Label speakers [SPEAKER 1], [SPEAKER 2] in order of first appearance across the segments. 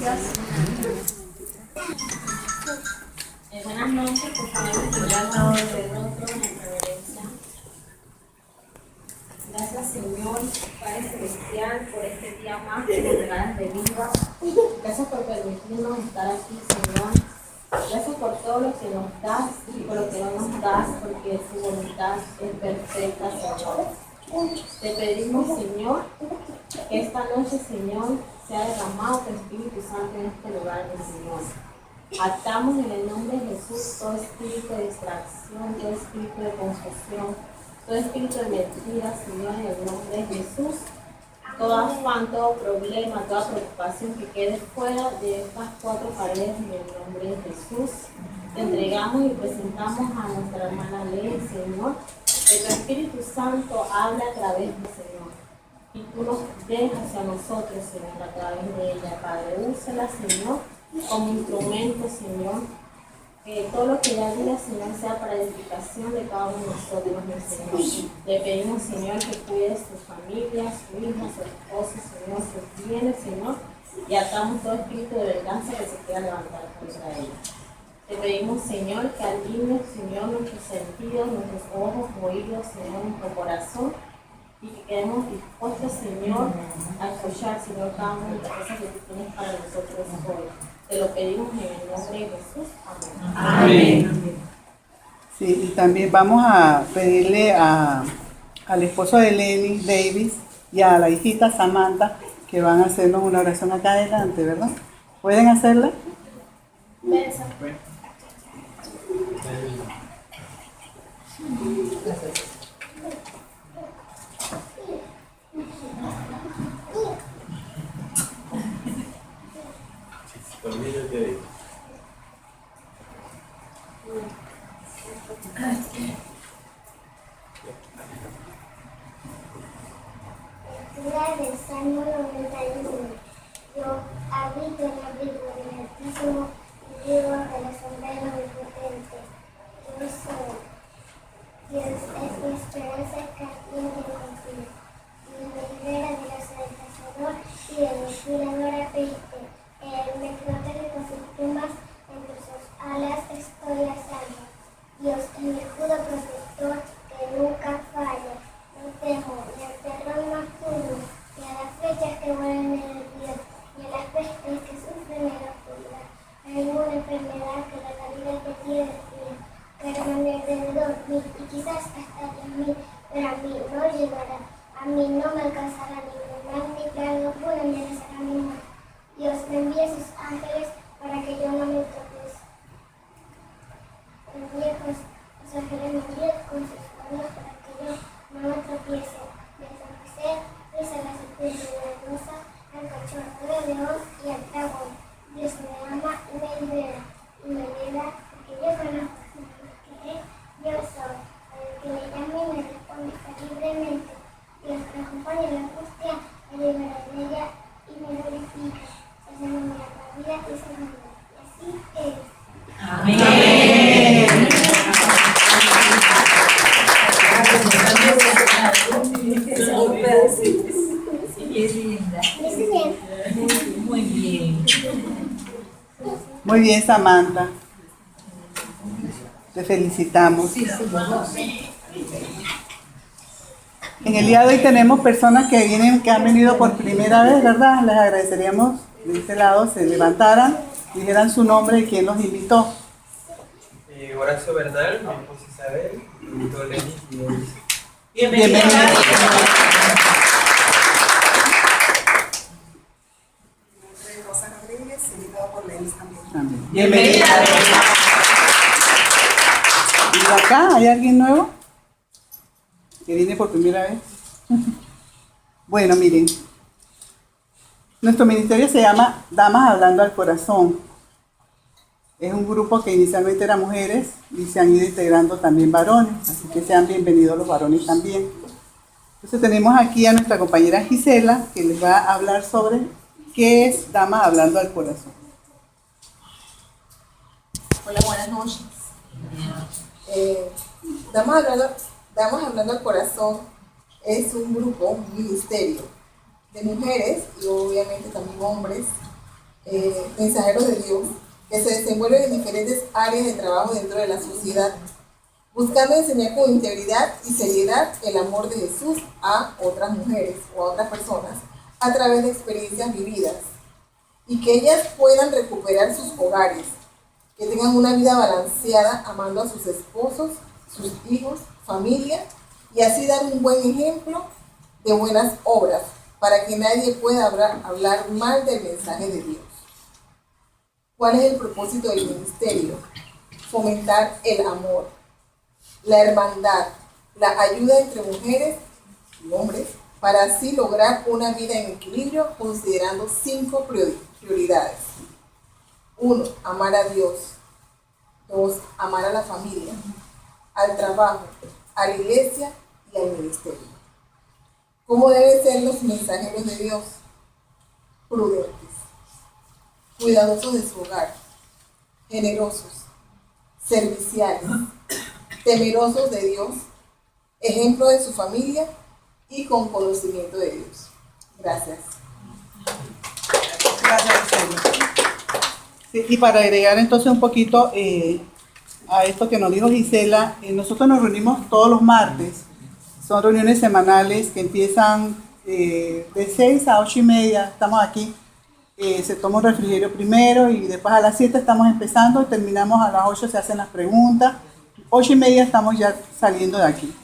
[SPEAKER 1] gracias.
[SPEAKER 2] Buenas noches, por favor, mirarnos de rostro en reverencia. Gracias, Señor, Padre Celestial, por este día más que nos regalas de vida. Gracias por permitirnos estar aquí, Señor. Gracias por todo lo que nos das y por lo que no nos das, porque tu voluntad es perfecta, Señor. Te pedimos, Señor, que esta noche, Señor, sea derramado tu Espíritu Santo en este lugar, mi Señor. Atamos en el nombre de Jesús todo espíritu de distracción, todo espíritu de confusión, todo espíritu de mentira, Señor, en el nombre de Jesús. Todo afán, todo problema, toda preocupación que quede fuera de estas cuatro paredes en el nombre de Jesús. Te entregamos y presentamos a nuestra hermana Ley, Señor. Que tu Espíritu Santo habla a través de Señor. Y tú nos dejas hacia nosotros, Señor, a través de ella, Padre. Úsala, Señor, como instrumento, Señor. Que todo lo que ella diga, Señor, sea para edificación de cada uno de nosotros, mi Señor. Le pedimos, Señor, que cuides su familia, su hija, su esposo, Señor, sus bienes, Señor. Y atamos todo espíritu de venganza que se quiera levantar contra ella. Te pedimos, Señor, que alinees, Señor, nuestros sentidos, nuestros ojos, oídos, Señor, nuestro corazón. Y que quedemos dispuestos, Señor, a escuchar, Señor, cada una de las cosas que tú tienes para nosotros hoy. Te lo pedimos en el nombre de Jesús. Amén.
[SPEAKER 1] Amén. Sí, y también vamos a pedirle al esposo de Lenny, Davis, y a la hijita Samantha, que van a hacernos una oración acá adelante, ¿verdad? ¿Pueden hacerla?
[SPEAKER 2] Besa.
[SPEAKER 3] Lectura del Salmo 91. Yo habito en el abrigo del Altísimo y vivo bajo la sombra del Omnipotente. Yo soy. Dios es mi esperanza, castillo de confío. Mi libera de la salvación y de mi cuidadora viste. Él me protege con sus plumas, entre sus alas estoy a salvo. Dios es mi escudo protector que nunca falla. No temo ni al terror nocturno, ni a las flechas que vuelan en el día, ni a las pestes que sufren en la oscuridad. Hay ninguna enfermedad que la vida que tiene fría, pero a mi alrededor mil y quizás hasta 10.000, pero a mí no llegará. A mí no me alcanzará ningún mal ni plaga alguna amenazará mi muerte. Dios me envía sus ángeles para que yo no me tropiece. Envía con sus ángeles, me envía con sus manos para que yo no me tropiece. Me tropecé, pise la serpiente venenosa, al cachorro del león y al dragón. Dios me ama y me libera, porque yo conozco su nombre, yo soy. Al que me llame y me responde libremente. Dios me acompaña en la angustia, me libera de ella y me glorifica. Se llama la vida y su nombre. Y así es.
[SPEAKER 4] Amén. Muy bien.
[SPEAKER 1] Muy bien, Samantha. Te felicitamos. En el día de hoy tenemos personas que han venido por primera vez, ¿verdad? Les agradeceríamos de este lado se levantaran, dijeran su nombre y quién los invitó.
[SPEAKER 5] Horacio Bernal, mi esposa Isabel, invitó a Lenny y Luis.
[SPEAKER 1] Bienvenido.
[SPEAKER 6] Rosa Rodríguez, invitado por Lenny también.
[SPEAKER 1] Bienvenida. ¿Y acá hay alguien nuevo? Que viene por primera vez. Bueno, miren. Nuestro ministerio se llama Damas Hablando al Corazón. Es un grupo que inicialmente era mujeres y se han ido integrando también varones, así que sean bienvenidos los varones también. Entonces tenemos aquí a nuestra compañera Gisela, que les va a hablar sobre qué es Damas Hablando al Corazón.
[SPEAKER 6] Hola, buenas noches. Damas Hablando al Corazón es un grupo, un ministerio de mujeres y obviamente también hombres mensajeros de Dios que se desenvuelven en diferentes áreas de trabajo dentro de la sociedad, buscando enseñar con integridad y seriedad el amor de Jesús a otras mujeres o a otras personas a través de experiencias vividas y que ellas puedan recuperar sus hogares, que tengan una vida balanceada amando a sus esposos, sus hijos, familia y así dar un buen ejemplo de buenas obras para que nadie pueda hablar mal del mensaje de Dios. ¿Cuál es el propósito del ministerio? Fomentar el amor, la hermandad, la ayuda entre mujeres y hombres para así lograr una vida en equilibrio considerando 5 prioridades. 1. Amar a Dios. 2. Amar a la familia, al trabajo, a la iglesia y al ministerio. ¿Cómo deben ser los mensajeros de Dios? Prudentes, cuidadosos de su hogar, generosos, serviciales, temerosos de Dios, ejemplo de su familia y con conocimiento de Dios. Gracias.
[SPEAKER 1] Gracias, Gisela. Sí, y para agregar entonces un poquito a esto que nos dijo Gisela, nosotros nos reunimos todos los martes. Son reuniones semanales que empiezan de 6 a 8 y media, estamos aquí. Se toma un refrigerio primero y después a las 7 estamos empezando y terminamos a las 8, se hacen las preguntas. 8 y media estamos ya saliendo de aquí.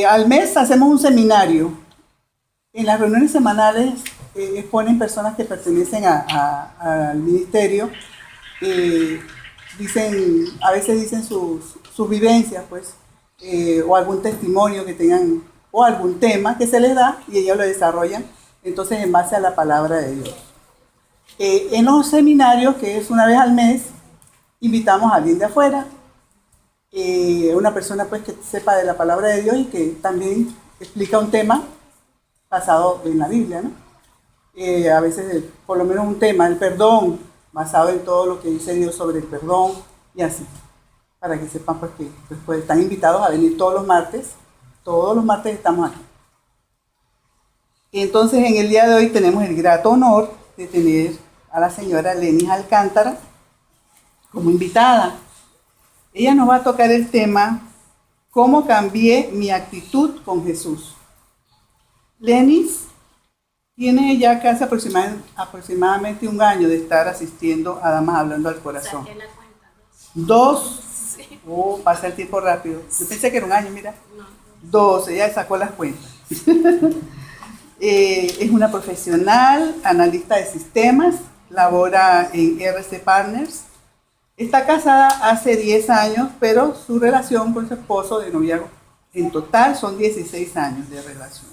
[SPEAKER 1] Al mes hacemos un seminario. En las reuniones semanales exponen personas que pertenecen al ministerio. A veces dicen sus vivencias, pues, o algún testimonio que tengan, o algún tema que se les da y ellos lo desarrollan, entonces en base a la palabra de Dios. En los seminarios, que es una vez al mes, invitamos a alguien de afuera, una persona pues que sepa de la palabra de Dios y que también explica un tema basado en la Biblia, ¿no? A veces por lo menos un tema, el perdón, basado en todo lo que dice Dios sobre el perdón y así, para que sepan pues que pues, están invitados a venir todos los martes estamos aquí. Entonces en el día de hoy tenemos el grato honor de tener a la señora Lenis Alcántara como invitada. Ella nos va a tocar el tema ¿Cómo cambié mi actitud con Jesús? Lenis tiene ya casi aproximadamente 1 año de estar asistiendo a Damas Hablando al Corazón.
[SPEAKER 2] Saqué la cuenta.
[SPEAKER 1] 2. Pasa el tiempo rápido. Yo pensé que era 1 año, mira. 2, ella sacó las cuentas. Es una profesional, analista de sistemas, labora en RC Partners. Está casada hace 10 años, pero su relación con su esposo de noviazgo, en total son 16 años de relación.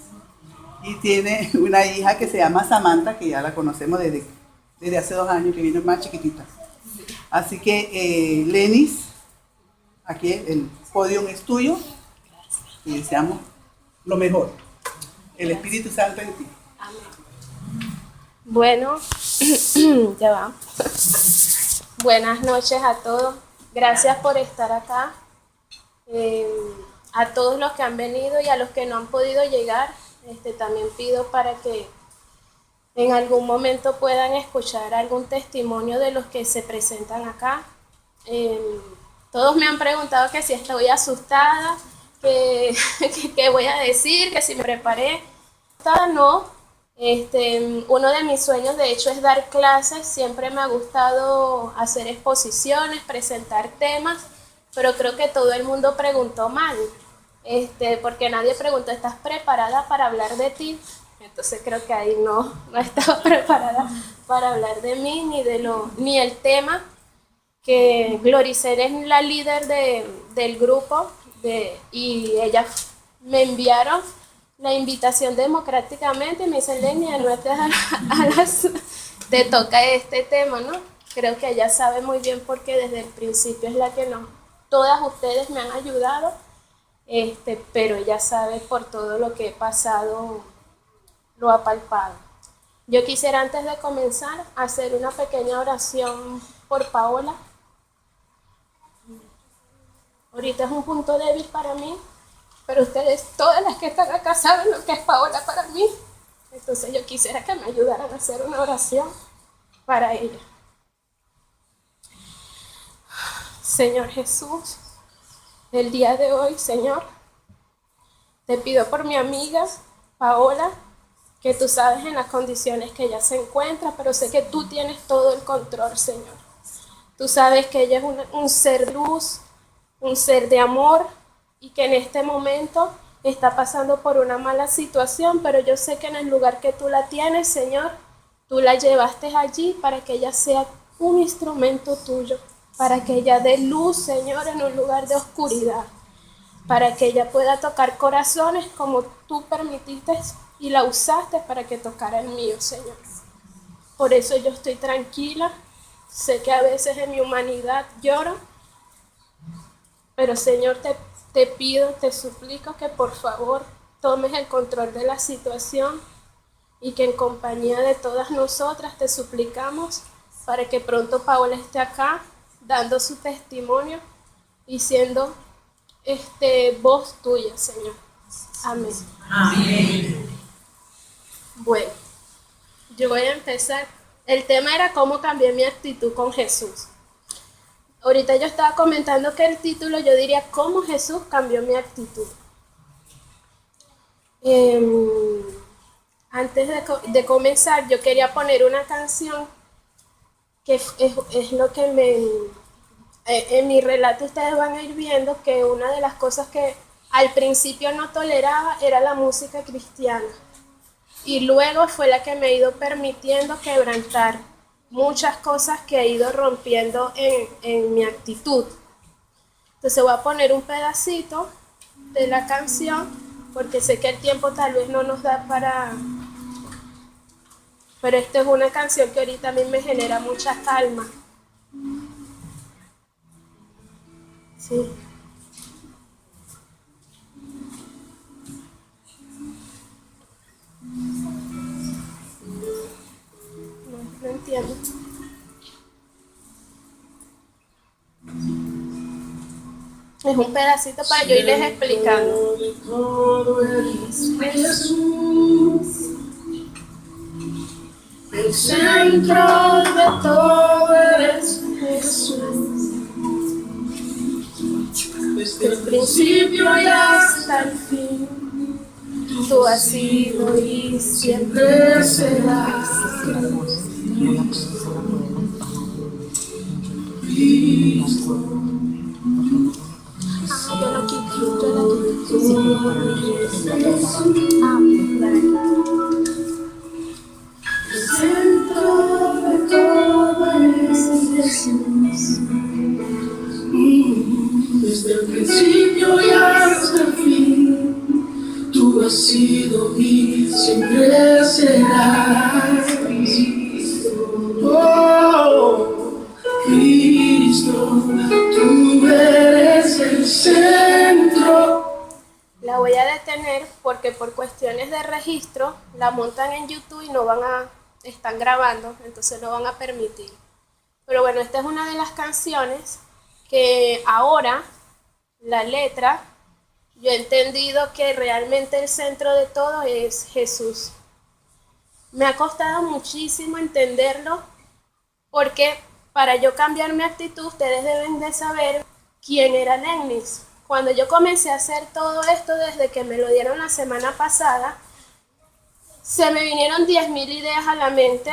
[SPEAKER 1] Y tiene una hija que se llama Samantha, que ya la conocemos desde hace 2 años, que vino más chiquitita. Así que, Lenis, aquí el podio es tuyo y deseamos lo mejor. El Espíritu Santo en ti.
[SPEAKER 2] Amén. Bueno, ya va. Buenas noches a todos. Gracias por estar acá. A todos los que han venido y a los que no han podido llegar, también pido para que en algún momento puedan escuchar algún testimonio de los que se presentan acá. Todos me han preguntado que si estoy asustada, que voy a decir, que si me preparé. Asustada no. Uno de mis sueños de hecho es dar clases. Siempre me ha gustado hacer exposiciones, presentar temas, pero creo que todo el mundo preguntó mal. Porque nadie preguntó, ¿estás preparada para hablar de ti? Entonces creo que ahí no estaba preparada para hablar de mí, ni el tema, que Gloricer es la líder del grupo, y ellas me enviaron la invitación democráticamente y me dice, Leni, te toca este tema, ¿no? Creo que ella sabe muy bien porque desde el principio es la que todas ustedes me han ayudado. Pero ella sabe por todo lo que he pasado, lo ha palpado. Yo quisiera antes de comenzar hacer una pequeña oración por Paola. Ahorita es un punto débil para mí, pero ustedes, todas las que están acá, saben lo que es Paola para mí.
[SPEAKER 7] Entonces yo quisiera que me ayudaran a hacer una oración para ella. Señor Jesús, el día de hoy, Señor, te pido por mi amiga Paola, que tú sabes en las condiciones que ella se encuentra, pero sé que tú tienes todo el control, Señor. Tú sabes que ella es un ser de luz, un ser de amor, y que en este momento está pasando por una mala situación, pero yo sé que en el lugar que tú la tienes, Señor, tú la llevaste allí para que ella sea un instrumento tuyo, para que ella dé luz, Señor, en un lugar de oscuridad, para que ella pueda tocar corazones como tú permitiste y la usaste para que tocara el mío, Señor. Por eso yo estoy tranquila. Sé que a veces en mi humanidad lloro, pero Señor, te pido, te suplico que por favor tomes el control de la situación y que en compañía de todas nosotras te suplicamos para que pronto Paola esté acá dando su testimonio y siendo voz tuya, Señor. Amén.
[SPEAKER 4] Amén.
[SPEAKER 7] Bueno, yo voy a empezar. El tema era cómo cambié mi actitud con Jesús. Ahorita yo estaba comentando que el título yo diría cómo Jesús cambió mi actitud. Antes de comenzar, yo quería poner una canción que es lo que en mi relato ustedes van a ir viendo que una de las cosas que al principio no toleraba era la música cristiana. Y luego fue la que me ha ido permitiendo quebrantar muchas cosas que he ido rompiendo en mi actitud. Entonces voy a poner un pedacito de la canción, porque sé que el tiempo tal vez no nos da para... Pero esta es una canción que ahorita a mí me genera mucha calma. Sí. No entiendo. Es un pedacito para yo irles explicando.
[SPEAKER 8] El centro de todo eres Jesús. Desde el principio y hasta el fin,
[SPEAKER 7] Tú has sido y
[SPEAKER 8] siempre serás.
[SPEAKER 7] yo lo quito, yo lo quito.
[SPEAKER 8] El centro de todo eres Jesús. Desde el principio y hasta el fin, tú has sido y siempre serás. Oh, Cristo, tú eres el centro.
[SPEAKER 7] La voy a detener porque por cuestiones de registro la montan en YouTube y están grabando, entonces no van a permitir. Pero bueno, esta es una de las canciones que ahora la letra, yo he entendido que realmente el centro de todo es Jesús. Me ha costado muchísimo entenderlo porque para yo cambiar mi actitud ustedes deben de saber quién era Lennis. Cuando yo comencé a hacer todo esto desde que me lo dieron la semana pasada, se me vinieron 10.000 ideas a la mente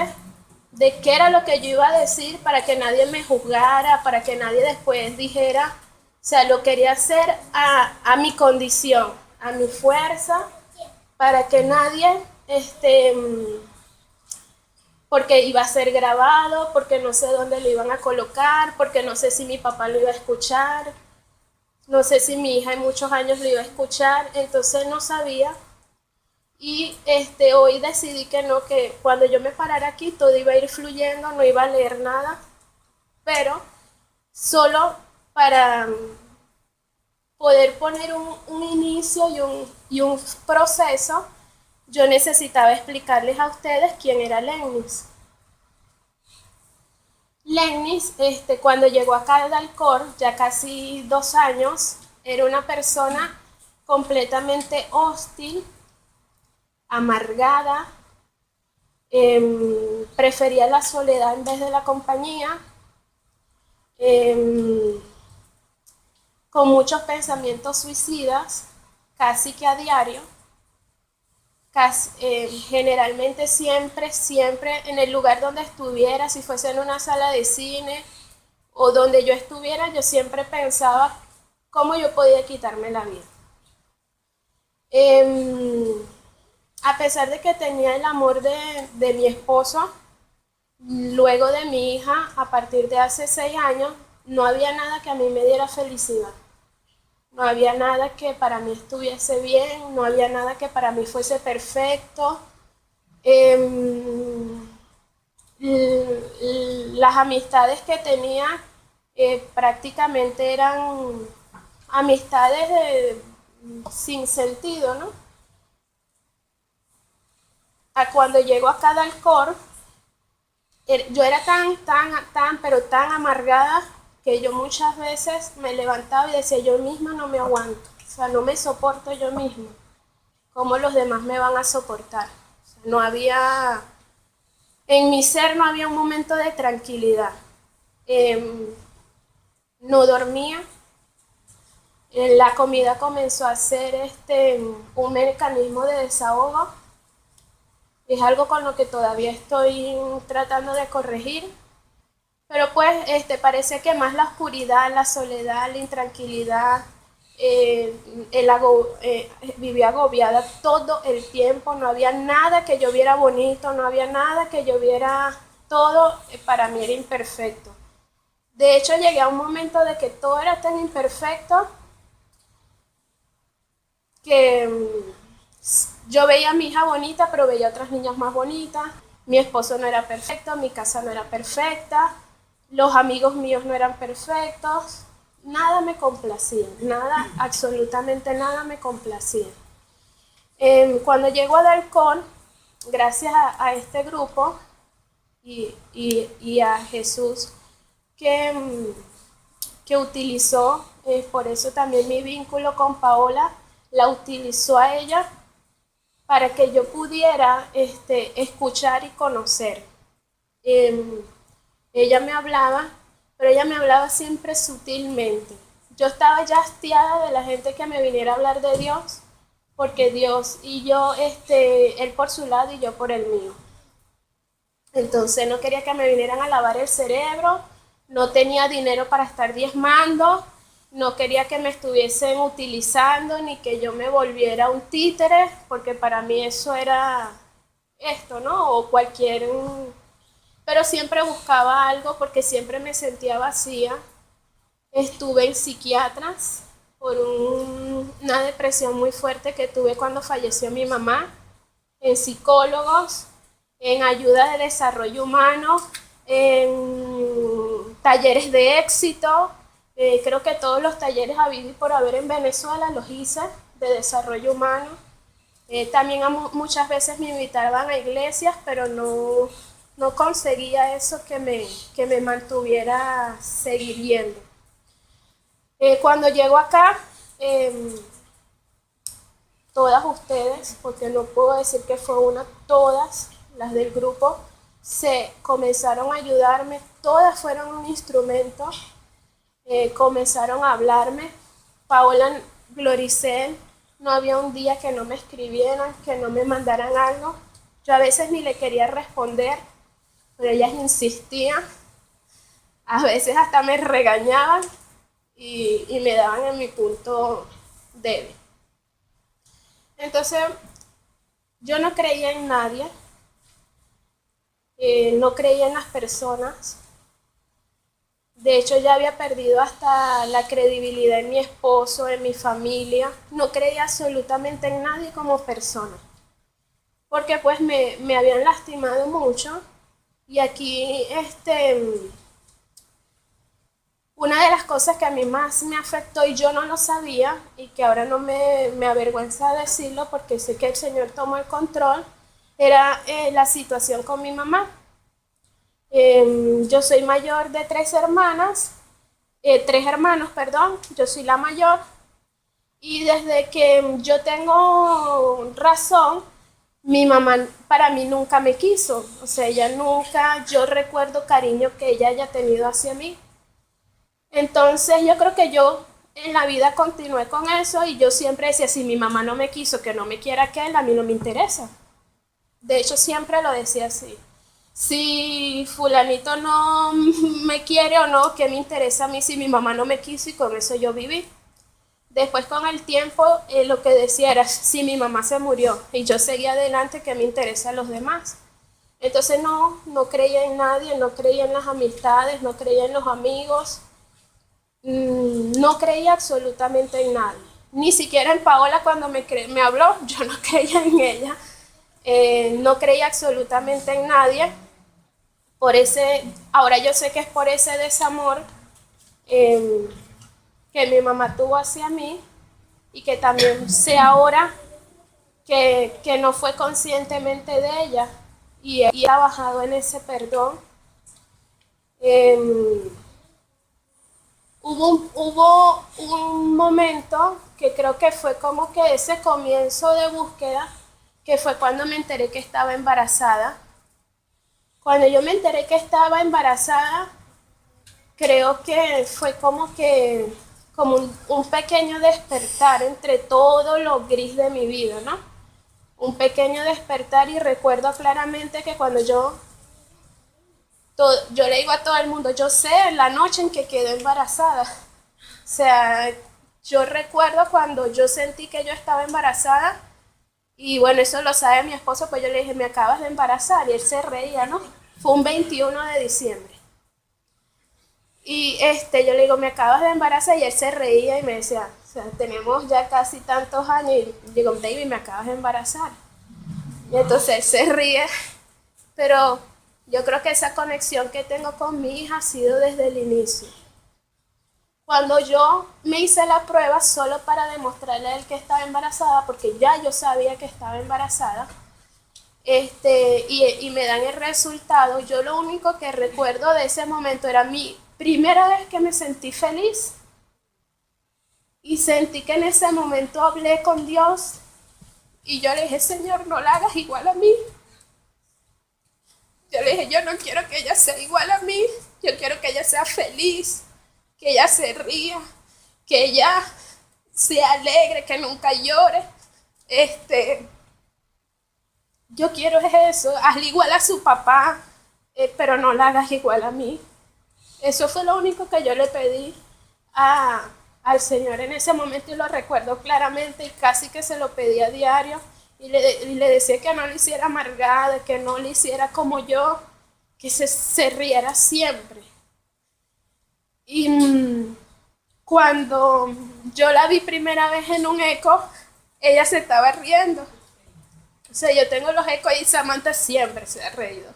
[SPEAKER 7] de qué era lo que yo iba a decir para que nadie me juzgara, para que nadie después dijera, o sea, lo quería hacer a mi condición, a mi fuerza, para que nadie, porque iba a ser grabado, porque no sé dónde lo iban a colocar, porque no sé si mi papá lo iba a escuchar, no sé si mi hija en muchos años lo iba a escuchar, entonces no sabía. Y hoy decidí que no, que cuando yo me parara aquí todo iba a ir fluyendo, no iba a leer nada, pero solo para poder poner un inicio y un proceso, yo necesitaba explicarles a ustedes quién era Lennis. Lennis, cuando llegó acá al Dalcor, ya casi 2 años, era una persona completamente hostil, amargada, Prefería la soledad en vez de la compañía. Con muchos pensamientos suicidas, casi que a diario. Generalmente siempre en el lugar donde estuviera, si fuese en una sala de cine o donde yo estuviera, yo siempre pensaba cómo yo podía quitarme la vida. A pesar de que tenía el amor de mi esposo, luego de mi hija, a partir de hace 6 años, no había nada que a mí me diera felicidad. No había nada que para mí estuviese bien, no había nada que para mí fuese perfecto. Las amistades que tenía prácticamente eran amistades sin sentido, ¿no? Cuando llego acá a Alcor, yo era pero tan amargada que yo muchas veces me levantaba y decía, yo misma no me aguanto, o sea, no me soporto yo misma. ¿Cómo los demás me van a soportar? O sea, no había, en mi ser no había un momento de tranquilidad. No dormía. La comida comenzó a ser un mecanismo de desahogo. Es algo con lo que todavía estoy tratando de corregir. Pero pues parece que más la oscuridad, la soledad, la intranquilidad, vivía agobiada todo el tiempo, no había nada que yo viera bonito, no había nada que yo viera, todo para mí era imperfecto. De hecho llegué a un momento de que todo era tan imperfecto que yo veía a mi hija bonita, pero veía a otras niñas más bonitas, mi esposo no era perfecto, mi casa no era perfecta, los amigos míos no eran perfectos, nada me complacía, nada, absolutamente nada me complacía. Cuando llego a Dalcón, gracias a este grupo y a Jesús que utilizó, por eso también mi vínculo con Paola, la utilizó a ella para que yo pudiera escuchar y conocer. Ella me hablaba, pero ella me hablaba siempre sutilmente. Yo estaba ya hastiada de la gente que me viniera a hablar de Dios, porque Dios y yo, Él por su lado y yo por el mío. Entonces no quería que me vinieran a lavar el cerebro, no tenía dinero para estar diezmando, no quería que me estuviesen utilizando ni que yo me volviera un títere, porque para mí eso era esto, ¿no? O cualquier... Pero siempre buscaba algo porque siempre me sentía vacía. Estuve en psiquiatras por una depresión muy fuerte que tuve cuando falleció mi mamá, en psicólogos, en ayuda de desarrollo humano, en talleres de éxito. Creo que todos los talleres habidos y por haber en Venezuela los hice de desarrollo humano. También muchas veces me invitaban a iglesias, pero no conseguía eso que me mantuviera seguir yendo. Cuando llego acá, todas ustedes, porque no puedo decir que fue una, todas las del grupo, se comenzaron a ayudarme, todas fueron un instrumento, comenzaron a hablarme. Paola, Gloricel, no había un día que no me escribieran, que no me mandaran algo. Yo a veces ni le quería responder, pero ellas insistían, a veces hasta me regañaban y me daban en mi punto débil. Entonces, yo no creía en nadie, no creía en las personas. De hecho, ya había perdido hasta la credibilidad en mi esposo, en mi familia. No creía absolutamente en nadie como persona, porque pues me habían lastimado mucho. Y aquí, una de las cosas que a mí más me afectó y yo no lo sabía, y que ahora no me avergüenza decirlo porque sé que el Señor tomó el control, era la situación con mi mamá. Yo soy mayor de 3 hermanas, 3 hermanos, perdón, yo soy la mayor. Y desde que yo tengo razón, mi mamá para mí nunca me quiso, o sea, ella nunca, yo recuerdo cariño que ella haya tenido hacia mí. Entonces yo creo que yo en la vida continué con eso y yo siempre decía, si mi mamá no me quiso, que no me quiera aquel, a mí no me interesa. De hecho, siempre lo decía así. Si fulanito no me quiere o no, ¿qué me interesa a mí si mi mamá no me quiso? Y con eso yo viví. Después con el tiempo lo que decía era, si mi mamá se murió y yo seguía adelante, ¿qué me interesa a los demás? Entonces no creía en nadie, no creía en las amistades, no creía en los amigos, no creía absolutamente en nadie. Ni siquiera en Paola cuando me habló, yo no creía en ella. No creía absolutamente en nadie. Ahora yo sé que es por ese desamor que mi mamá tuvo hacia mí y que también sé ahora que no fue conscientemente de ella y he trabajado en ese perdón. Hubo un momento que creo que fue como que ese comienzo de búsqueda, que fue cuando me enteré que estaba embarazada. Cuando yo me enteré que estaba embarazada, creo que fue como un pequeño despertar entre todo lo gris de mi vida, ¿no? Un pequeño despertar y recuerdo claramente que cuando yo le digo a todo el mundo, yo sé la noche en que quedé embarazada. O sea, yo recuerdo cuando yo sentí que yo estaba embarazada y bueno, eso lo sabe mi esposo, pues yo le dije, me acabas de embarazar y él se reía, ¿no? Fue un 21 de diciembre. Y yo le digo, me acabas de embarazar y él se reía y me decía, o sea, tenemos ya casi tantos años y digo, David, me acabas de embarazar. Y entonces él se ríe, pero yo creo que esa conexión que tengo con mi hija ha sido desde el inicio. Cuando yo me hice la prueba solo para demostrarle a él que estaba embarazada, porque ya yo sabía que estaba embarazada, y me dan el resultado, yo lo único que recuerdo de ese momento era mi primera vez que me sentí feliz y sentí que en ese momento hablé con Dios y yo le dije, Señor, no la hagas igual a mí. Yo le dije, yo no quiero que ella sea igual a mí, yo quiero que ella sea feliz, que ella se ría, que ella sea alegre, que nunca llore. Yo quiero eso, hazle igual a su papá, pero no la hagas igual a mí. Eso fue lo único que yo le pedí al Señor en ese momento y lo recuerdo claramente y casi que se lo pedí a diario. Y le decía que no le hiciera amargada, que no le hiciera como yo, que se riera siempre. Y cuando yo la vi primera vez en un eco, ella se estaba riendo. O sea, yo tengo los ecos y Samantha siempre se ha reído.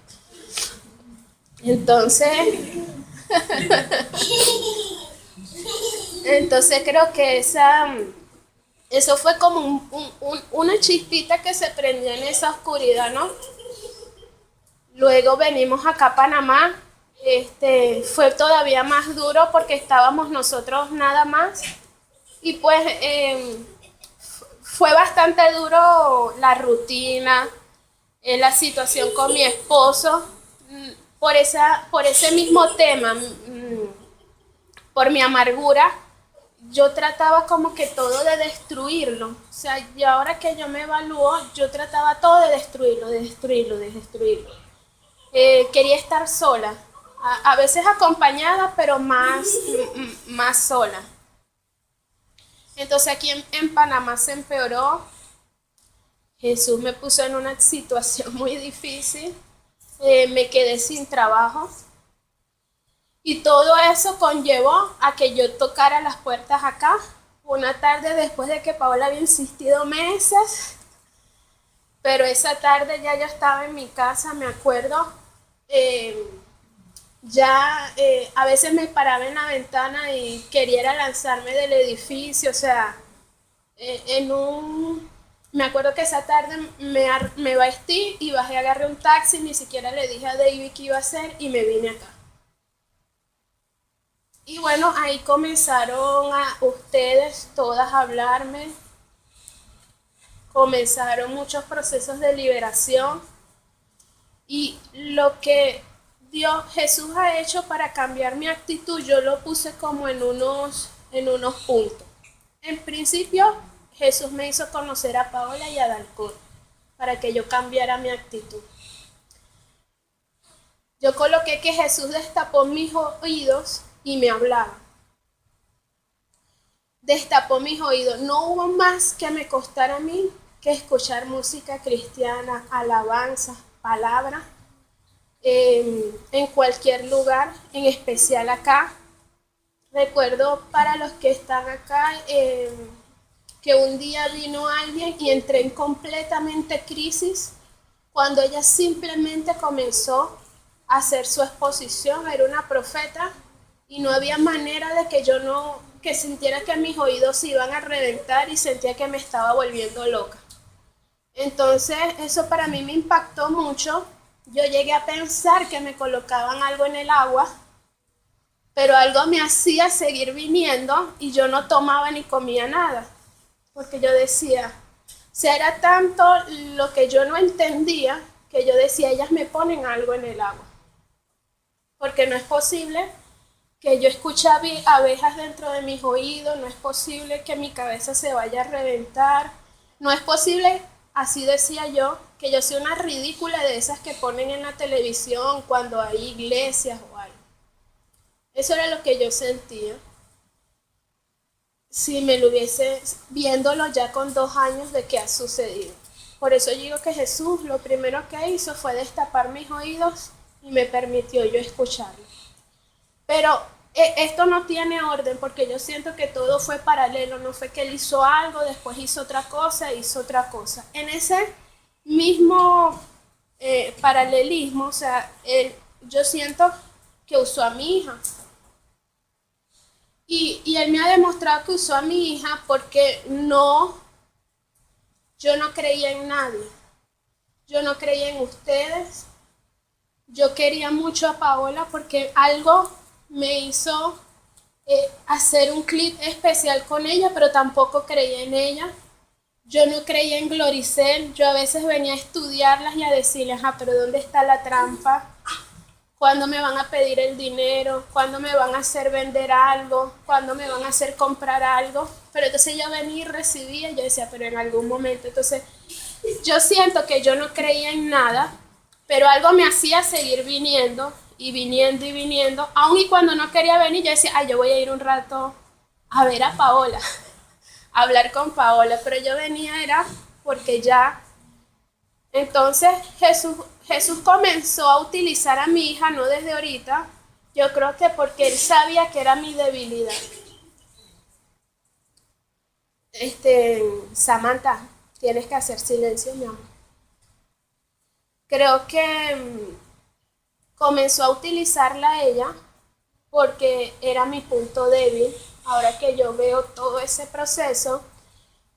[SPEAKER 7] Entonces creo que eso fue como una chispita que se prendió en esa oscuridad, ¿no? Luego venimos acá a Panamá. Fue todavía más duro porque estábamos nosotros nada más. Y pues fue bastante duro la rutina, la situación con mi esposo, por ese mismo tema, por mi amargura. Yo trataba como que todo de destruirlo. O sea, y ahora que yo me evalúo, yo trataba todo de destruirlo. Quería estar sola, a veces acompañada, pero más sola. Entonces aquí en Panamá se empeoró. Jesús me puso en una situación muy difícil. Me quedé sin trabajo. Y todo eso conllevó a que yo tocara las puertas acá. Una tarde después de que Paola había insistido meses. Pero esa tarde ya yo estaba en mi casa, me acuerdo. A veces me paraba en la ventana y quería lanzarme del edificio. O sea, me acuerdo que esa tarde me vestí y bajé, agarré un taxi. Ni siquiera le dije a David qué iba a hacer y me vine acá. Y bueno, ahí comenzaron ustedes todas a hablarme comenzaron muchos procesos de liberación y lo que Jesús ha hecho para cambiar mi actitud, yo lo puse como en unos puntos. En principio, Jesús me hizo conocer a Paola y a Dalcor para que yo cambiara mi actitud. Yo coloqué que Jesús destapó mis oídos y me hablaba. Destapó mis oídos. No hubo más que me costara a mí que escuchar música cristiana, alabanza, palabra, en cualquier lugar, en especial acá. Recuerdo para los que están acá que un día vino alguien y entré en completamente crisis cuando ella simplemente comenzó a hacer su exposición. Era una profeta y no había manera de que que sintiera que mis oídos se iban a reventar y sentía que me estaba volviendo loca. Entonces eso para mí me impactó mucho. Yo llegué a pensar que me colocaban algo en el agua, pero algo me hacía seguir viniendo y yo no tomaba ni comía nada, porque yo decía, o sea, era tanto lo que yo no entendía que yo decía, ellas me ponen algo en el agua, porque no es posible que yo escuche abejas dentro de mis oídos, no es posible que mi cabeza se vaya a reventar, no es posible, así decía yo, que yo sea una ridícula de esas que ponen en la televisión cuando hay iglesias o algo. Eso era lo que yo sentía. Si me lo hubiese, viéndolo ya con 2 años de qué ha sucedido. Por eso yo digo que Jesús lo primero que hizo fue destapar mis oídos y me permitió yo escucharlo. Pero esto no tiene orden porque yo siento que todo fue paralelo, no fue que él hizo algo, después hizo otra cosa. En ese mismo paralelismo, o sea, yo siento que usó a mi hija. Y él me ha demostrado que usó a mi hija porque yo no creía en nadie. Yo no creía en ustedes. Yo quería mucho a Paola porque algo me hizo hacer un clip especial con ella, pero tampoco creía en ella. Yo no creía en Gloricel. Yo a veces venía a estudiarlas y a decirles, pero ¿dónde está la trampa? ¿Cuándo me van a pedir el dinero? ¿Cuándo me van a hacer vender algo? ¿Cuándo me van a hacer comprar algo? Pero entonces yo venía y recibía y yo decía, pero en algún momento. Entonces yo siento que yo no creía en nada, pero algo me hacía seguir viniendo y viniendo y viniendo. Aun y cuando no quería venir, yo decía, yo voy a ir un rato a ver a Paola, a hablar con Paola. Pero yo venía era porque ya. Entonces Jesús comenzó a utilizar a mi hija, no desde ahorita, yo creo que porque él sabía que era mi debilidad. Samantha, tienes que hacer silencio, mi amor. Creo que comenzó a utilizarla a ella porque era mi punto débil. Ahora que yo veo todo ese proceso,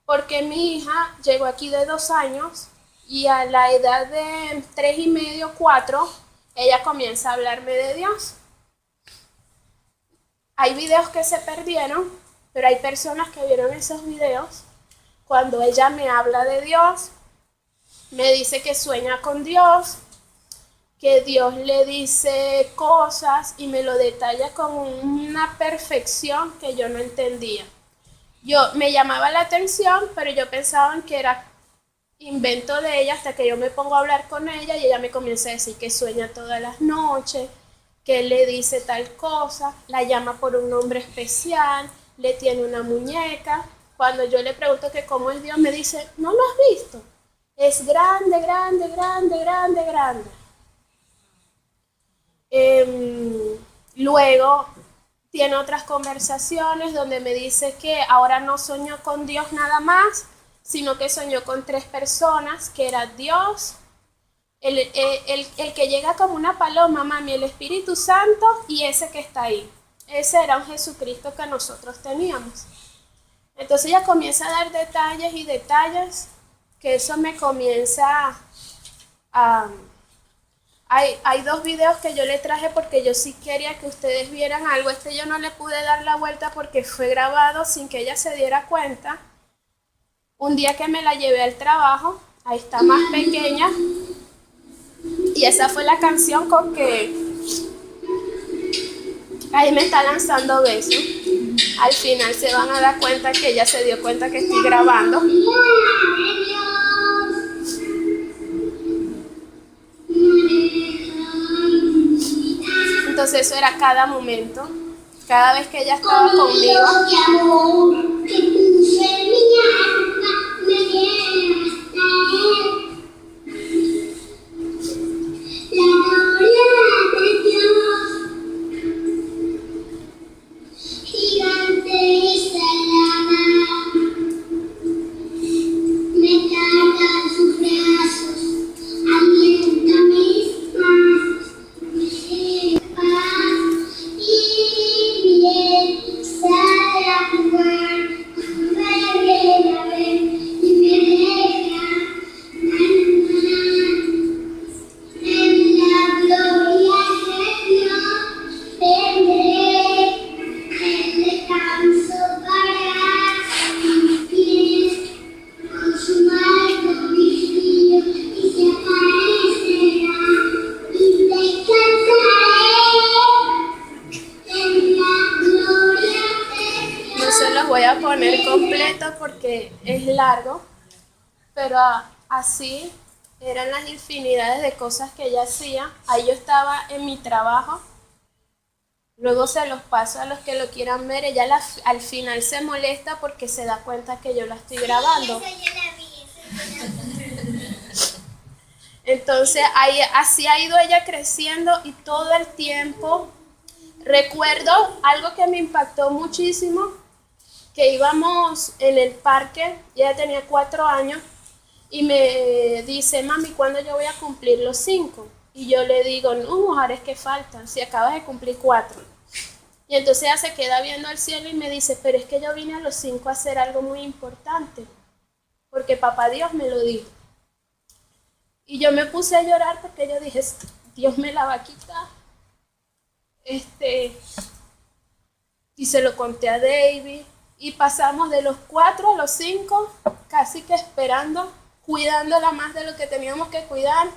[SPEAKER 7] porque mi hija llegó aquí de 2 años y a la edad de 3 y medio, 4, ella comienza a hablarme de Dios. Hay videos que se perdieron, pero hay personas que vieron esos videos. Cuando ella me habla de Dios, me dice que sueña con Dios, que Dios le dice cosas y me lo detalla con una perfección que yo no entendía. Me llamaba la atención, pero yo pensaba que era invento de ella hasta que yo me pongo a hablar con ella y ella me comienza a decir que sueña todas las noches, que él le dice tal cosa, la llama por un nombre especial, le tiene una muñeca. Cuando yo le pregunto que cómo es Dios, me dice, ¿no lo has visto? Es grande, grande, grande, grande, grande. Luego tiene otras conversaciones donde me dice que ahora no soñó con Dios nada más, sino que soñó con 3 personas, que era Dios, el que llega como una paloma, mami, el Espíritu Santo y ese que está ahí. Ese era un Jesucristo que nosotros teníamos. Entonces ella comienza a dar detalles y detalles, que eso me comienza a... Hay 2 videos que yo le traje porque yo sí quería que ustedes vieran algo. Yo no le pude dar la vuelta porque fue grabado sin que ella se diera cuenta. Un día que me la llevé al trabajo, ahí está más pequeña, y esa fue la canción con que ahí me está lanzando besos. Al final se van a dar cuenta que ella se dio cuenta que estoy grabando. Entonces eso era cada momento, cada vez que ella estaba conmigo. Voy a poner completo porque es largo, pero así eran las infinidades de cosas que ella hacía. Ahí yo estaba en mi trabajo, luego se los paso a los que lo quieran ver. Ella al final se molesta porque se da cuenta que yo la estoy grabando. Entonces ahí, así ha ido ella creciendo y todo el tiempo. Recuerdo algo que me impactó muchísimo, que íbamos en el parque, ella tenía 4 años, y me dice, mami, ¿cuándo yo voy a cumplir los 5? Y yo le digo, no, mujer, es que faltan, si acabas de cumplir 4. Y entonces ella se queda viendo al cielo y me dice, pero es que yo vine a los 5 a hacer algo muy importante, porque papá Dios me lo dijo. Y yo me puse a llorar porque yo dije, Dios me la va a quitar. Y se lo conté a David. Y pasamos de los 4 a los 5, casi que esperando, cuidándola más de lo que teníamos que cuidar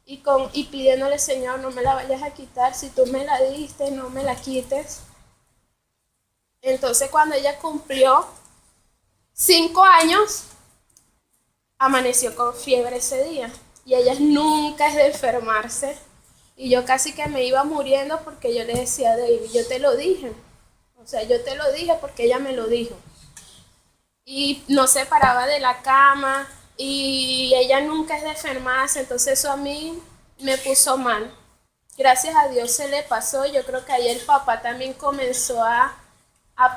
[SPEAKER 7] y pidiéndole, Señor, no me la vayas a quitar, si tú me la diste, no me la quites. Entonces cuando ella cumplió 5 años, amaneció con fiebre ese día. Y ella nunca es de enfermarse. Y yo casi que me iba muriendo porque yo le decía a David, yo te lo dije. O sea, yo te lo dije porque ella me lo dijo. Y no se paraba de la cama y ella nunca es de enfermarse, entonces eso a mí me puso mal. Gracias a Dios se le pasó. Yo creo que ahí el papá también comenzó a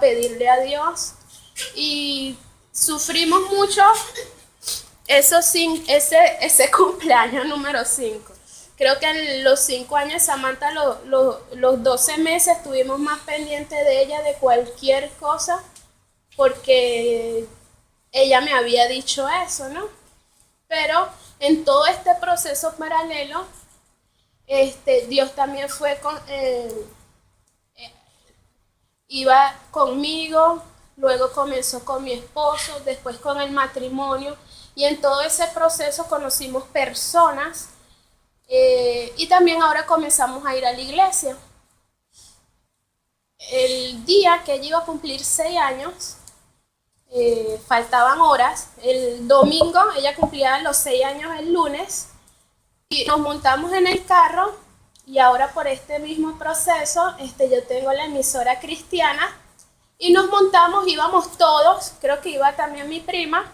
[SPEAKER 7] pedirle a Dios y sufrimos mucho ese cumpleaños número 5. Creo que en los 5 años Samantha, los 12 meses estuvimos más pendientes de ella de cualquier cosa porque ella me había dicho eso, ¿no? Pero en todo este proceso paralelo, Dios también iba conmigo, luego comenzó con mi esposo, después con el matrimonio, y en todo ese proceso conocimos personas. Y también ahora comenzamos a ir a la iglesia. El día que ella iba a cumplir 6 años, faltaban horas. El domingo, ella cumplía los 6 años el lunes, y nos montamos en el carro. Y ahora por este mismo proceso, yo tengo la emisora cristiana, y nos montamos, íbamos todos, creo que iba también mi prima,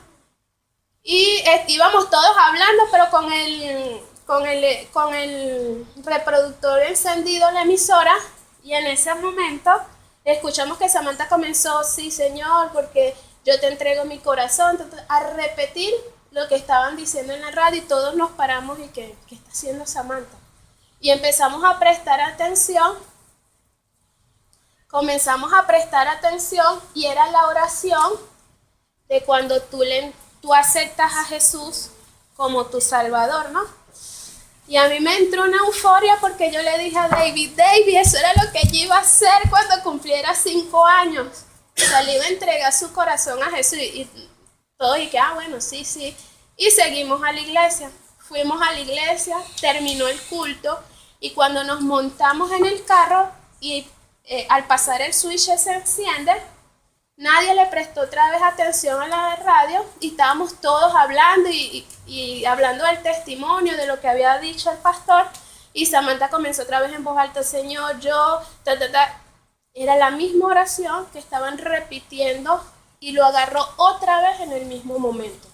[SPEAKER 7] y íbamos todos hablando, pero con el reproductor encendido, la emisora, y en ese momento escuchamos que Samantha comenzó, sí Señor, porque yo te entrego mi corazón, a repetir lo que estaban diciendo en la radio, y todos nos paramos y ¿qué está haciendo Samantha? Y empezamos a prestar atención, comenzamos a prestar atención, y era la oración de cuando tú aceptas a Jesús como tu Salvador, ¿no? Y a mí me entró una euforia porque yo le dije a David, eso era lo que yo iba a hacer cuando cumpliera 5 años. O sea, le iba a entregar su corazón a Jesús. Y Todo y que, bueno, sí, sí. Y seguimos a la iglesia. Fuimos a la iglesia, terminó el culto y cuando nos montamos en el carro y al pasar el switch se enciende, nadie le prestó otra vez atención a la radio y estábamos todos hablando y hablando del testimonio, de lo que había dicho el pastor, y Samantha comenzó otra vez en voz alta, Señor, yo, ta, ta, ta. Era la misma oración que estaban repitiendo y lo agarró otra vez en el mismo momento.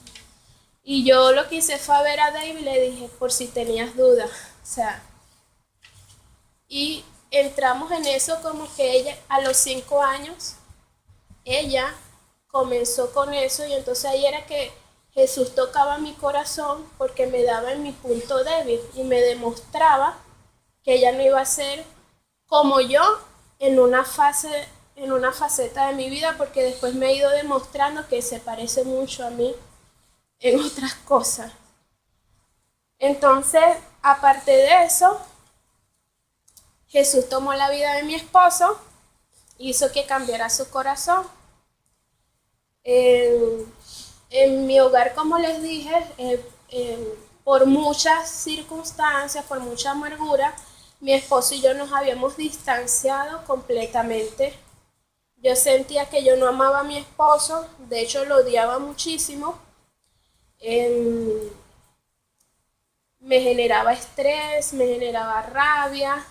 [SPEAKER 7] Y yo lo que hice fue a ver a David y le dije, por si tenías dudas, o sea, y entramos en eso como que ella a los 5 años, ella comenzó con eso y entonces ahí era que Jesús tocaba mi corazón porque me daba en mi punto débil y me demostraba que ella no iba a ser como yo en una faceta de mi vida, porque después me he ido demostrando que se parece mucho a mí en otras cosas. Entonces, aparte de eso, Jesús tomó la vida de mi esposo, hizo que cambiara su corazón. En mi hogar, como les dije, por muchas circunstancias, por mucha amargura, mi esposo y yo nos habíamos distanciado completamente. Yo sentía que yo no amaba a mi esposo, de hecho lo odiaba muchísimo. Me generaba estrés, me generaba rabia,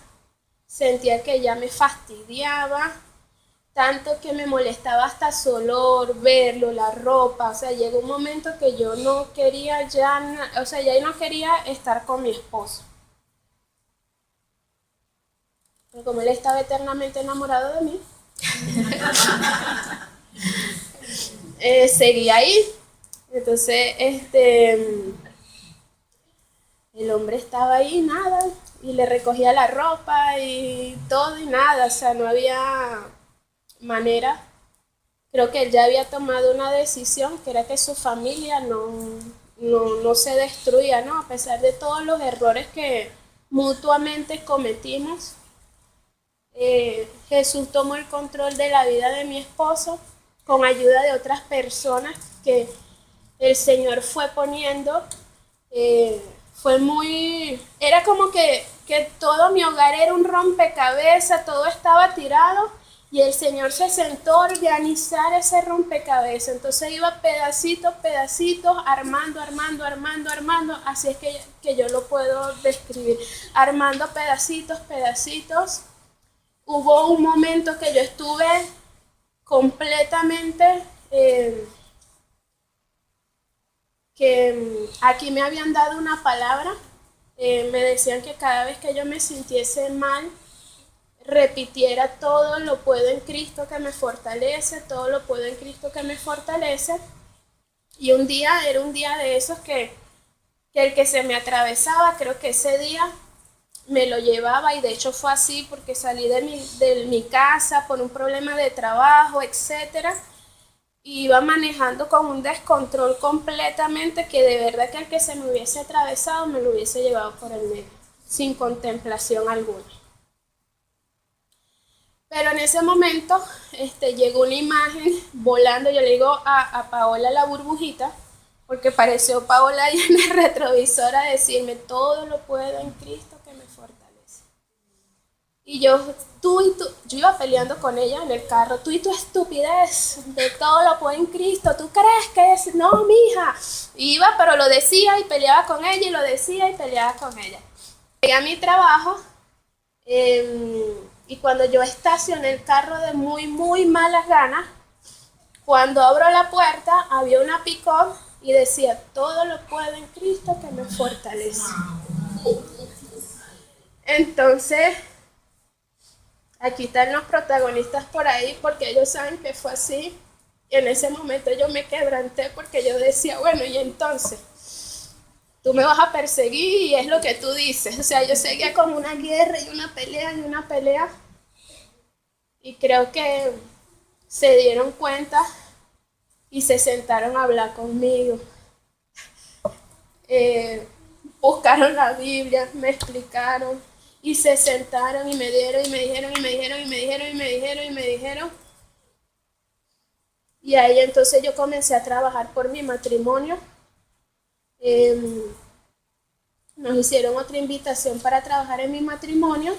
[SPEAKER 7] sentía que ella me fastidiaba, tanto que me molestaba hasta su olor, verlo, la ropa. O sea, llegó un momento que yo no quería ya no quería estar con mi esposo. Pero como él estaba eternamente enamorado de mí, seguía ahí. Entonces, el hombre estaba ahí, nada, y le recogía la ropa y todo y nada, o sea, no había manera. Creo que él ya había tomado una decisión, que era que su familia no se destruía, ¿no? A pesar de todos los errores que mutuamente cometimos. Jesús tomó el control de la vida de mi esposo con ayuda de otras personas que el Señor fue poniendo. Era como que todo mi hogar era un rompecabezas, todo estaba tirado y el Señor se sentó a organizar ese rompecabezas. Entonces iba pedacitos, armando, así es que yo lo puedo describir, armando pedacitos. Hubo un momento que yo estuve completamente, que aquí me habían dado una palabra, me decían que cada vez que yo me sintiese mal, repitiera todo lo puedo en Cristo que me fortalece, todo lo puedo en Cristo que me fortalece. Y era un día de esos que el que se me atravesaba, creo que ese día me lo llevaba, y de hecho fue así porque salí de mi casa por un problema de trabajo, etcétera, y iba manejando con un descontrol completamente que de verdad que el que se me hubiese atravesado me lo hubiese llevado por el medio, sin contemplación alguna. Pero en ese momento llegó una imagen volando, yo le digo a Paola la burbujita, porque pareció Paola ahí en el retrovisor a decirme, todo lo puedo en Cristo que me fortalece. Y yo iba peleando con ella en el carro, tú y tu estupidez de todo lo puedo en Cristo, ¿tú crees que es? No, mija. Iba, pero lo decía y peleaba con ella, y lo decía y peleaba con ella. Llegué a mi trabajo, y cuando yo estacioné el carro de muy, muy malas ganas, cuando abro la puerta, había una pick-up y decía, todo lo puedo en Cristo que me fortalece. Entonces, aquí están los protagonistas por ahí, porque ellos saben que fue así. Y en ese momento yo me quebranté porque yo decía, bueno, y entonces, tú me vas a perseguir y es lo que tú dices. O sea, yo seguía como una guerra y una pelea. Y creo que se dieron cuenta y se sentaron a hablar conmigo. Buscaron la Biblia, me explicaron y se sentaron y me dijeron. Y ahí entonces yo comencé a trabajar por mi matrimonio. Nos hicieron otra invitación para trabajar en mi matrimonio.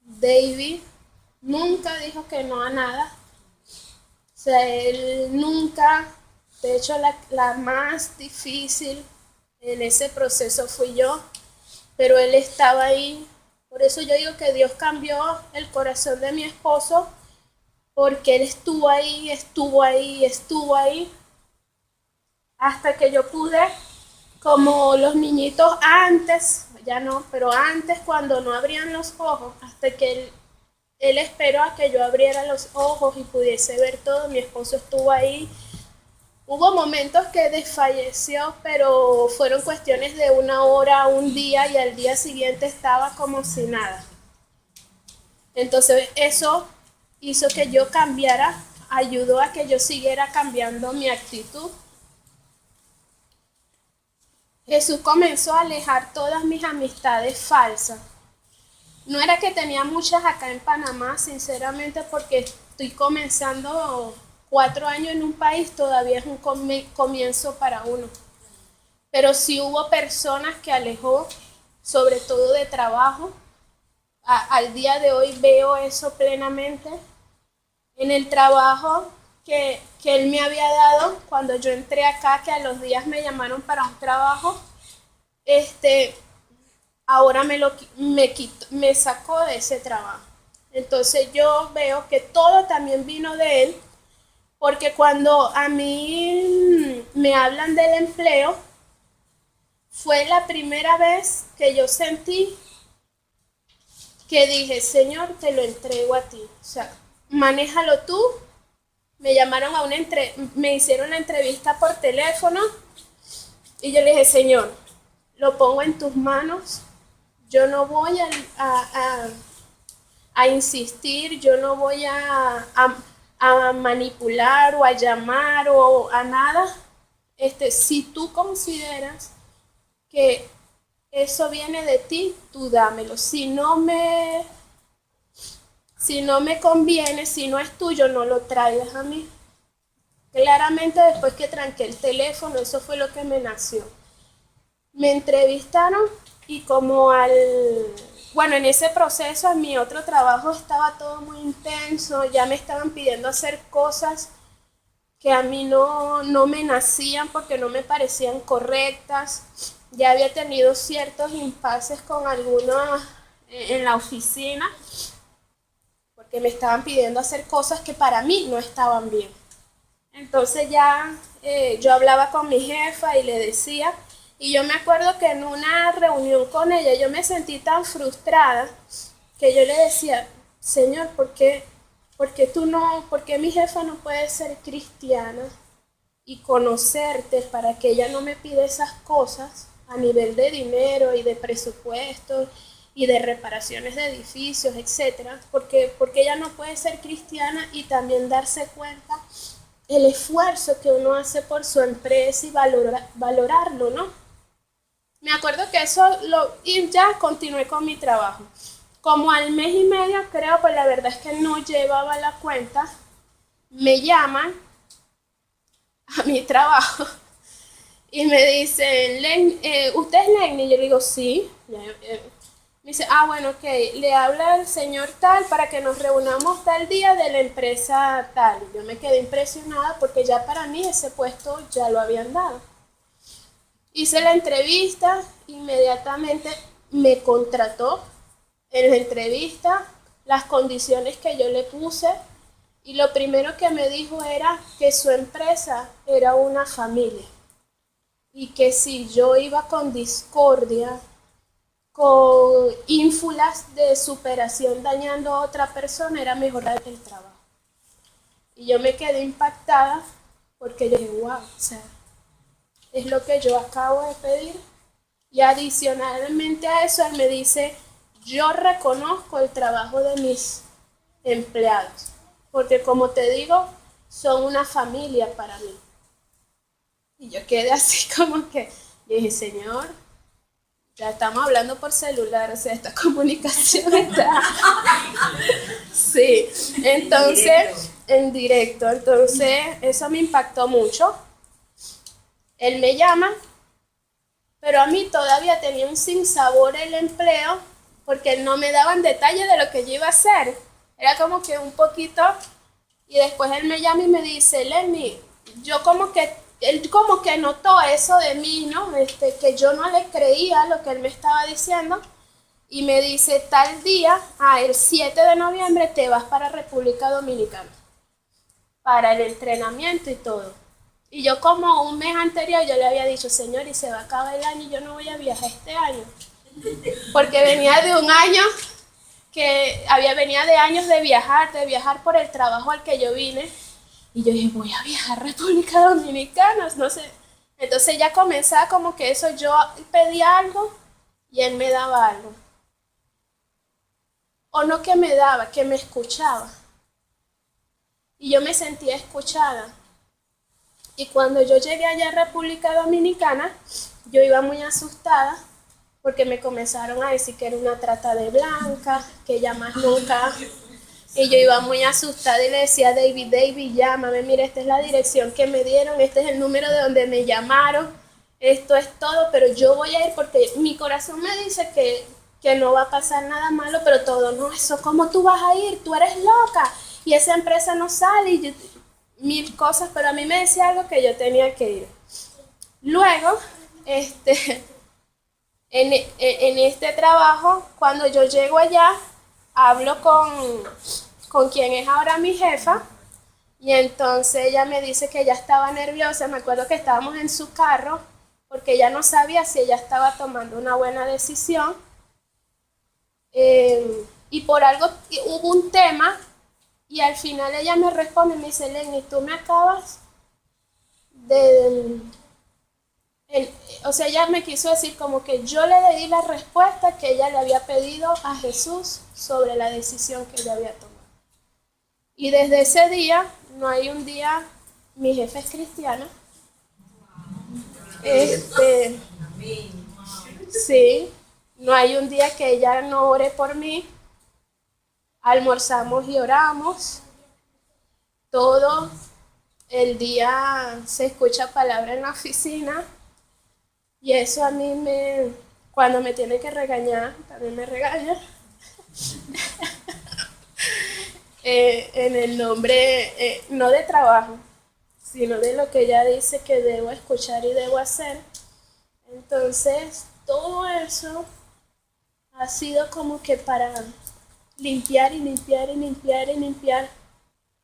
[SPEAKER 7] David nunca dijo que no a nada. O sea, él nunca, de hecho la más difícil en ese proceso fui yo, pero él estaba ahí. Por eso yo digo que Dios cambió el corazón de mi esposo, porque él estuvo ahí, hasta que yo pude, como los niñitos antes, ya no, pero antes cuando no abrían los ojos, hasta que él esperó a que yo abriera los ojos y pudiese ver todo. Mi esposo estuvo ahí. Hubo momentos que desfalleció, pero fueron cuestiones de 1 hora, un día, y al día siguiente estaba como si nada. Entonces eso hizo que yo cambiara, ayudó a que yo siguiera cambiando mi actitud. Jesús comenzó a alejar todas mis amistades falsas. No era que tenía muchas acá en Panamá, sinceramente, porque estoy comenzando 4 años en un país, todavía es un comienzo para uno. Pero sí hubo personas que alejó, sobre todo de trabajo. Al día de hoy veo eso plenamente. En el trabajo que él me había dado, cuando yo entré acá, que a los días me llamaron para un trabajo, ahora me sacó de ese trabajo. Entonces yo veo que todo también vino de él, porque cuando a mí me hablan del empleo, fue la primera vez que yo sentí que dije, Señor, te lo entrego a ti. O sea, manéjalo tú. Me llamaron me hicieron la entrevista por teléfono y yo le dije, Señor, lo pongo en tus manos. Yo no voy a insistir, yo no voy a manipular o a llamar o a nada. Si tú consideras que eso viene de ti, tú dámelo. Si no me conviene, si no es tuyo, no lo traigas a mí. Claramente después que tranqué el teléfono, eso fue lo que me nació. Me entrevistaron y en ese proceso en mi otro trabajo estaba todo muy intenso, ya me estaban pidiendo hacer cosas que a mí no me nacían porque no me parecían correctas. Ya había tenido ciertos impases con algunos en la oficina, porque me estaban pidiendo hacer cosas que para mí no estaban bien. Entonces ya yo hablaba con mi jefa y le decía, y yo me acuerdo que en una reunión con ella yo me sentí tan frustrada que yo le decía, Señor, ¿por qué mi jefa no puede ser cristiana y conocerte para que ella no me pida esas cosas a nivel de dinero y de presupuestos y de reparaciones de edificios, etcétera? Porque ella no puede ser cristiana y también darse cuenta el esfuerzo que uno hace por su empresa y valorarlo, ¿no? Me acuerdo que y ya continué con mi trabajo. Como al mes y medio, creo, pues la verdad es que no llevaba la cuenta, me llaman a mi trabajo y me dicen, ¿usted es Lenny? Yo le digo, sí. Me dice, bueno, ok, le habla el señor tal para que nos reunamos tal día de la empresa tal. Yo me quedé impresionada porque ya para mí ese puesto ya lo habían dado. Hice la entrevista, inmediatamente me contrató en la entrevista, las condiciones que yo le puse, y lo primero que me dijo era que su empresa era una familia y que si yo iba con discordia, con ínfulas de superación dañando a otra persona, era mejorar el trabajo. Y yo me quedé impactada porque yo dije, wow, o sea, es lo que yo acabo de pedir. Y adicionalmente a eso, él me dice, yo reconozco el trabajo de mis empleados, porque como te digo, son una familia para mí. Y yo quedé así como que dije, Señor, ya estamos hablando por celular, o sea, esta comunicación está... Sí, entonces en directo. Entonces, eso me impactó mucho. Él me llama, pero a mí todavía tenía un sinsabor el empleo porque no me daban detalles de lo que yo iba a hacer. Era como que un poquito, y después él me llama y me dice, Lenny, él como que notó eso de mí, ¿no? Que yo no le creía lo que él me estaba diciendo, y me dice, tal día, el 7 de noviembre te vas para República Dominicana, para el entrenamiento y todo. Y yo como un mes anterior yo le había dicho, Señor, y se va a acabar el año y yo no voy a viajar este año. Porque venía de un año venía de años de viajar por el trabajo al que yo vine. Y yo dije, voy a viajar a República Dominicana, no sé. Entonces ya comenzaba como que eso, yo pedía algo y él me daba algo. O no que me daba, que me escuchaba. Y yo me sentía escuchada. Y cuando yo llegué allá a República Dominicana, yo iba muy asustada porque me comenzaron a decir que era una trata de blancas, que ya más nunca. Y yo iba muy asustada y le decía, David, llámame, mira, esta es la dirección que me dieron, este es el número de donde me llamaron, esto es todo, pero yo voy a ir porque mi corazón me dice que no va a pasar nada malo, pero todo, no, eso, ¿cómo tú vas a ir? Tú eres loca y esa empresa no sale, y mil cosas, pero a mí me decía algo que yo tenía que ir. Luego, en este trabajo, cuando yo llego allá, hablo con quien es ahora mi jefa, y entonces ella me dice que ella estaba nerviosa. Me acuerdo que estábamos en su carro porque ella no sabía si ella estaba tomando una buena decisión, y por algo hubo un tema, y al final ella me responde y me dice, Lenny, tú me acabas o sea, ella me quiso decir como que yo le di la respuesta que ella le había pedido a Jesús sobre la decisión que ella había tomado. Y desde ese día, no hay un día, mi jefa es cristiana. Sí, no hay un día que ella no ore por mí. Almorzamos y oramos. Todo el día se escucha palabra en la oficina. Y eso a mí cuando me tiene que regañar, también me regaña. En el nombre, no de trabajo, sino de lo que ella dice que debo escuchar y debo hacer. Entonces, todo eso ha sido como que para limpiar y limpiar y limpiar y limpiar.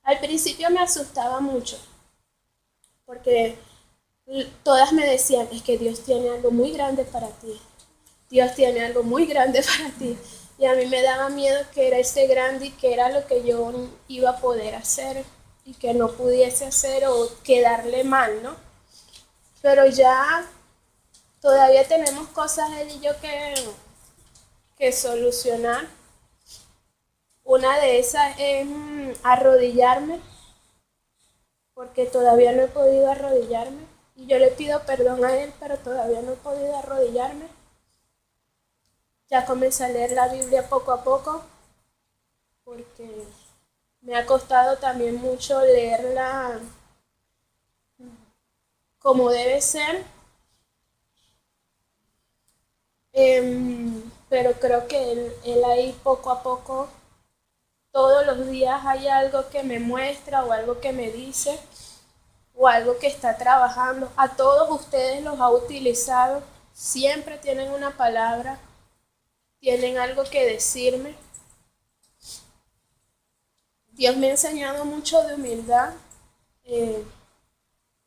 [SPEAKER 7] Al principio me asustaba mucho, porque todas me decían, es que Dios tiene algo muy grande para ti. Dios tiene algo muy grande para ti. Y a mí me daba miedo que era ese grande y que era lo que yo iba a poder hacer y que no pudiese hacer o quedarle mal, ¿no? Pero ya todavía tenemos cosas él y yo que solucionar. Una de esas es arrodillarme, porque todavía no he podido arrodillarme. Y yo le pido perdón a él, pero todavía no he podido arrodillarme. Ya comencé a leer la Biblia poco a poco, porque me ha costado también mucho leerla como debe ser. Pero creo que él ahí poco a poco, todos los días hay algo que me muestra o algo que me dice o algo que está trabajando. A todos ustedes los ha utilizado, siempre tienen una palabra, tienen algo que decirme. Dios me ha enseñado mucho de humildad,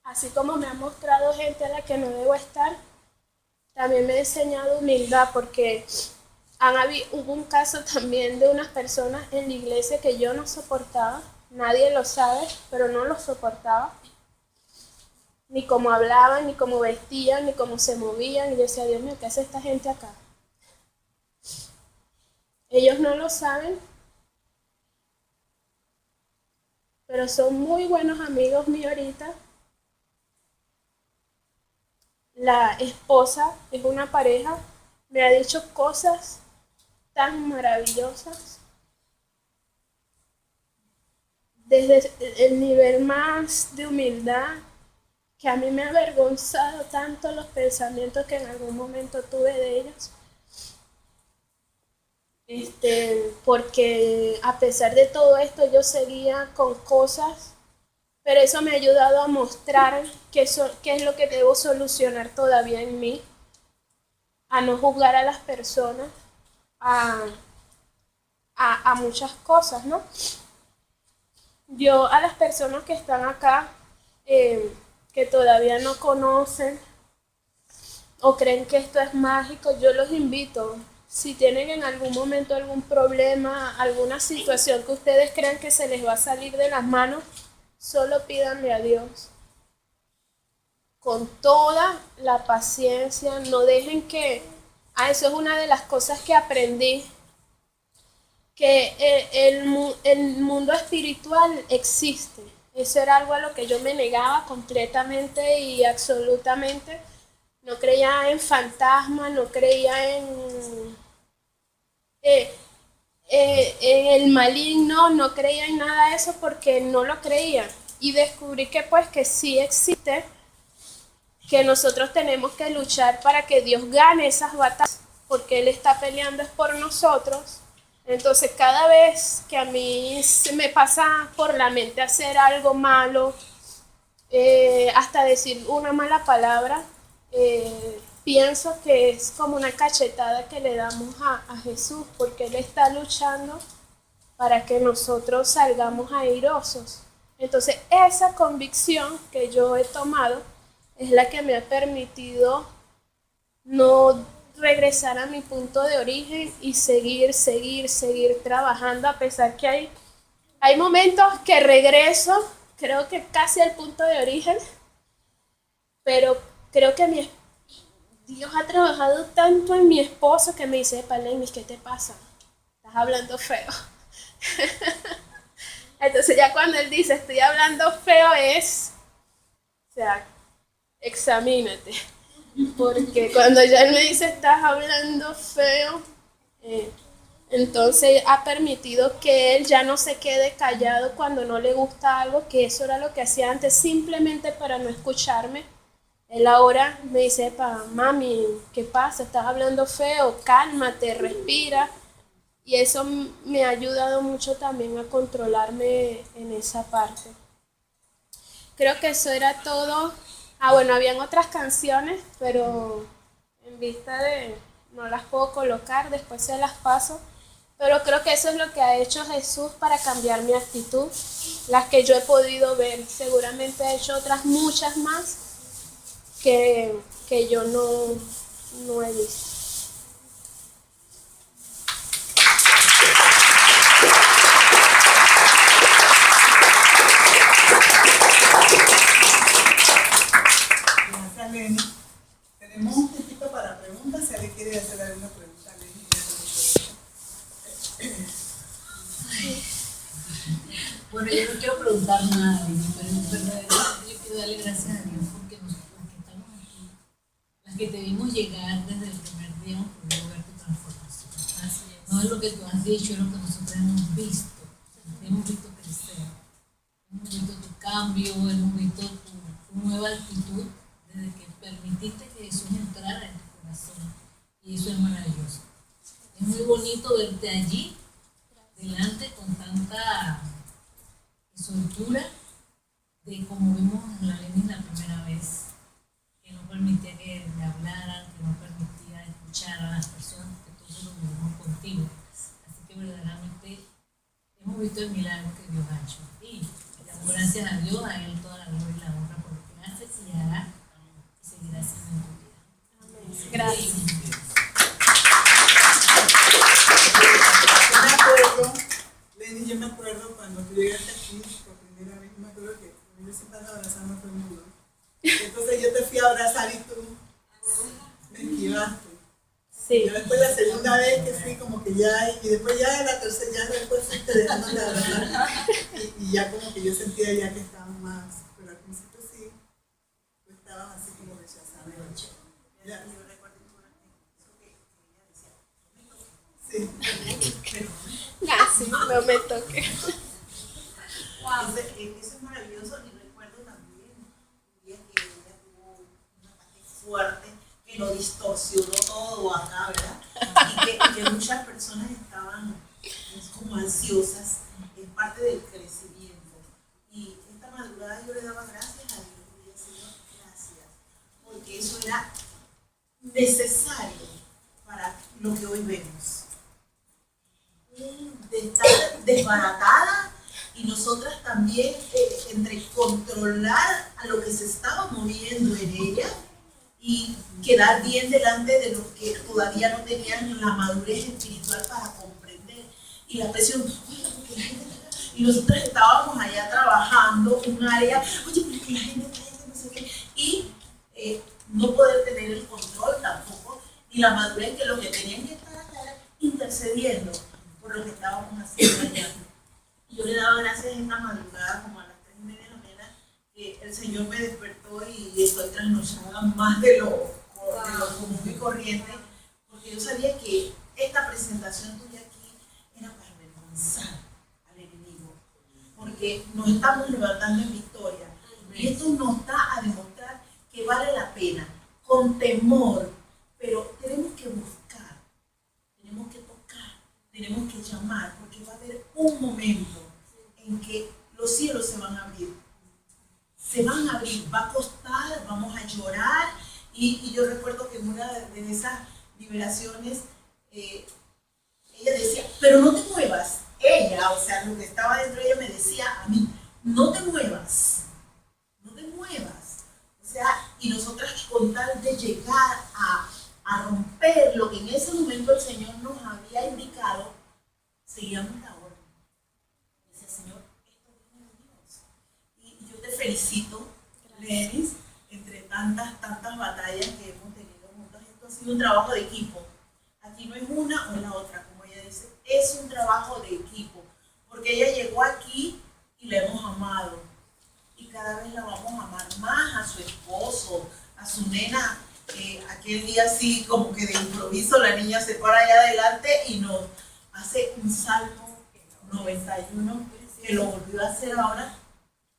[SPEAKER 7] así como me ha mostrado gente a la que no debo estar, también me ha enseñado humildad, porque hubo un caso también de unas personas en la iglesia que yo no soportaba, nadie lo sabe, pero no lo soportaba. Ni cómo hablaban, ni cómo vestían, ni cómo se movían. Y yo decía, Dios mío, ¿qué hace esta gente acá? Ellos no lo saben, pero son muy buenos amigos míos ahorita. La esposa es una pareja, me ha dicho cosas tan maravillosas desde el nivel más de humildad, que a mí me ha avergonzado tanto los pensamientos que en algún momento tuve de ellos. Porque a pesar de todo esto yo seguía con cosas, pero eso me ha ayudado a mostrar qué es lo que debo solucionar todavía en mí, a no juzgar a las personas, a muchas cosas, ¿no? Yo a las personas que están acá, que todavía no conocen o creen que esto es mágico, yo los invito. Si tienen en algún momento algún problema, alguna situación que ustedes crean que se les va a salir de las manos, solo pídanle a Dios. Con toda la paciencia, no dejen que... eso es una de las cosas que aprendí, que el mundo espiritual existe. Eso era algo a lo que yo me negaba completamente y absolutamente. No creía en fantasmas, no creía en el maligno, no creía en nada de eso porque no lo creía. Y descubrí que pues que sí existe, que nosotros tenemos que luchar para que Dios gane esas batallas, porque Él está peleando es por nosotros. Entonces cada vez que a mí se me pasa por la mente hacer algo malo, hasta decir una mala palabra, pienso que es como una cachetada que le damos a Jesús, porque Él está luchando para que nosotros salgamos airosos. Entonces esa convicción que yo he tomado es la que me ha permitido no regresar a mi punto de origen y seguir trabajando, a pesar que hay momentos que regreso, creo que casi al punto de origen, pero creo que Dios ha trabajado tanto en mi esposo que me dice, Palemis, ¿qué te pasa? Estás hablando feo. Entonces ya cuando Él dice, estoy hablando feo, o sea, examínate. Porque cuando ya Él me dice, estás hablando feo, entonces ha permitido que Él ya no se quede callado cuando no le gusta algo, que eso era lo que hacía antes, simplemente para no escucharme. Él ahora me dice, mami, ¿qué pasa? Estás hablando feo, cálmate, respira. Y eso me ha ayudado mucho también a controlarme en esa parte. Creo que eso era todo. Bueno, habían otras canciones, pero en vista de no las puedo colocar, después se las paso. Pero creo que eso es lo que ha hecho Jesús para cambiar mi actitud, las que yo he podido ver. Seguramente ha hecho otras muchas más que yo no he visto.
[SPEAKER 1] Gracias, Lenny. Tenemos un tiempito para preguntas. Si alguien quiere hacer alguna pregunta, Lenny.
[SPEAKER 4] Bueno, yo no quiero preguntar nada, pero verdaderamente yo quiero darle gracias a Dios porque nosotros que estamos aquí, las que te vimos llegar desde el primer día, hemos podido ver tu transformación. Así es. No es lo que tú has dicho, es lo que nosotros hemos visto. Hemos visto crecer, hemos visto tu cambio, hemos visto tu nueva actitud desde que permitiste que Jesús entrara en tu corazón. Y eso es maravilloso. Es muy bonito verte allí, delante, con tanta soltura de como vimos a la Lenny la primera vez, que no permitía que le hablaran, que no permitía escuchar a las personas, que todo eso lo vivimos contigo. Así que verdaderamente hemos visto el milagro que Dios ha hecho. Y le damos gracias a Dios, a Él toda la gloria y la honra por lo que hace y hará y seguirá haciendo en tu vida.
[SPEAKER 7] Amén. Gracias.
[SPEAKER 1] Lenny, yo me acuerdo cuando tú llegaste aquí por primera vez, me acuerdo que yo siempre ando abrazando a todo el mundo. Entonces yo te fui a abrazar y tú me esquivaste.
[SPEAKER 7] Sí.
[SPEAKER 1] Yo después la segunda vez que fui como que ya, y después ya la tercera, ya después fuiste dejándote de abrazar. Y ya como que yo sentía ya que estabas más, pero al principio sí, tú estabas así como rechazando. Ya. Sí.
[SPEAKER 7] Casi, no me toque.
[SPEAKER 9] Eso es maravilloso. Y recuerdo también un día que ella tuvo un ataque fuerte que lo distorsionó todo acá, ¿verdad? Y que muchas personas estaban como ansiosas. Es parte del crecimiento. Y esta madrugada yo le daba gracias a Dios y le decía, Señor, gracias, porque eso era necesario para lo que hoy vemos. De estar desbaratada y nosotras también entre controlar a lo que se estaba moviendo en ella y quedar bien delante de los que todavía no tenían la madurez espiritual para comprender. Y la presión, oye, porque la gente está acá. Y nosotros estábamos allá trabajando un área, oye, porque la gente está allá, no sé qué. Y no poder tener el control tampoco, ni la madurez, que lo que tenían que estar acá era intercediendo por lo que estábamos haciendo allá. Yo le daba gracias en esta madrugada, como a las 3:30 de la mañana, que el Señor me despertó y estoy trasnochada más de lo común y corriente, porque yo sabía que esta presentación tuya aquí era para avergonzar al enemigo, porque nos estamos levantando en victoria. Y esto nos da a demostrar que vale la pena, con temor, pero tenemos que buscar, tenemos que tocar, tenemos que llamar, porque va a haber un momento en que los cielos se van a abrir. Se van a abrir, va a costar, vamos a llorar. Y yo recuerdo que en una de esas liberaciones, ella decía, pero no te muevas. Ella, o sea, lo que estaba dentro de ella me decía a mí, no te muevas, no te muevas. O sea, y nosotras con tal de llegar a romper lo que en ese momento el Señor nos había indicado, seguíamos la orden. Decía, Señor, esto viene de Dios. Y yo te felicito, Lenis, entre tantas batallas que hemos tenido juntos. Esto ha sido un trabajo de equipo. Aquí no es una o la otra, como ella dice, es un trabajo de equipo. Porque ella llegó aquí y la hemos amado. Y cada vez la vamos a amar más, a su esposo, a su nena. Aquel día así como que de improviso la niña se para allá adelante y nos hace un salmo 91 que lo volvió a hacer ahora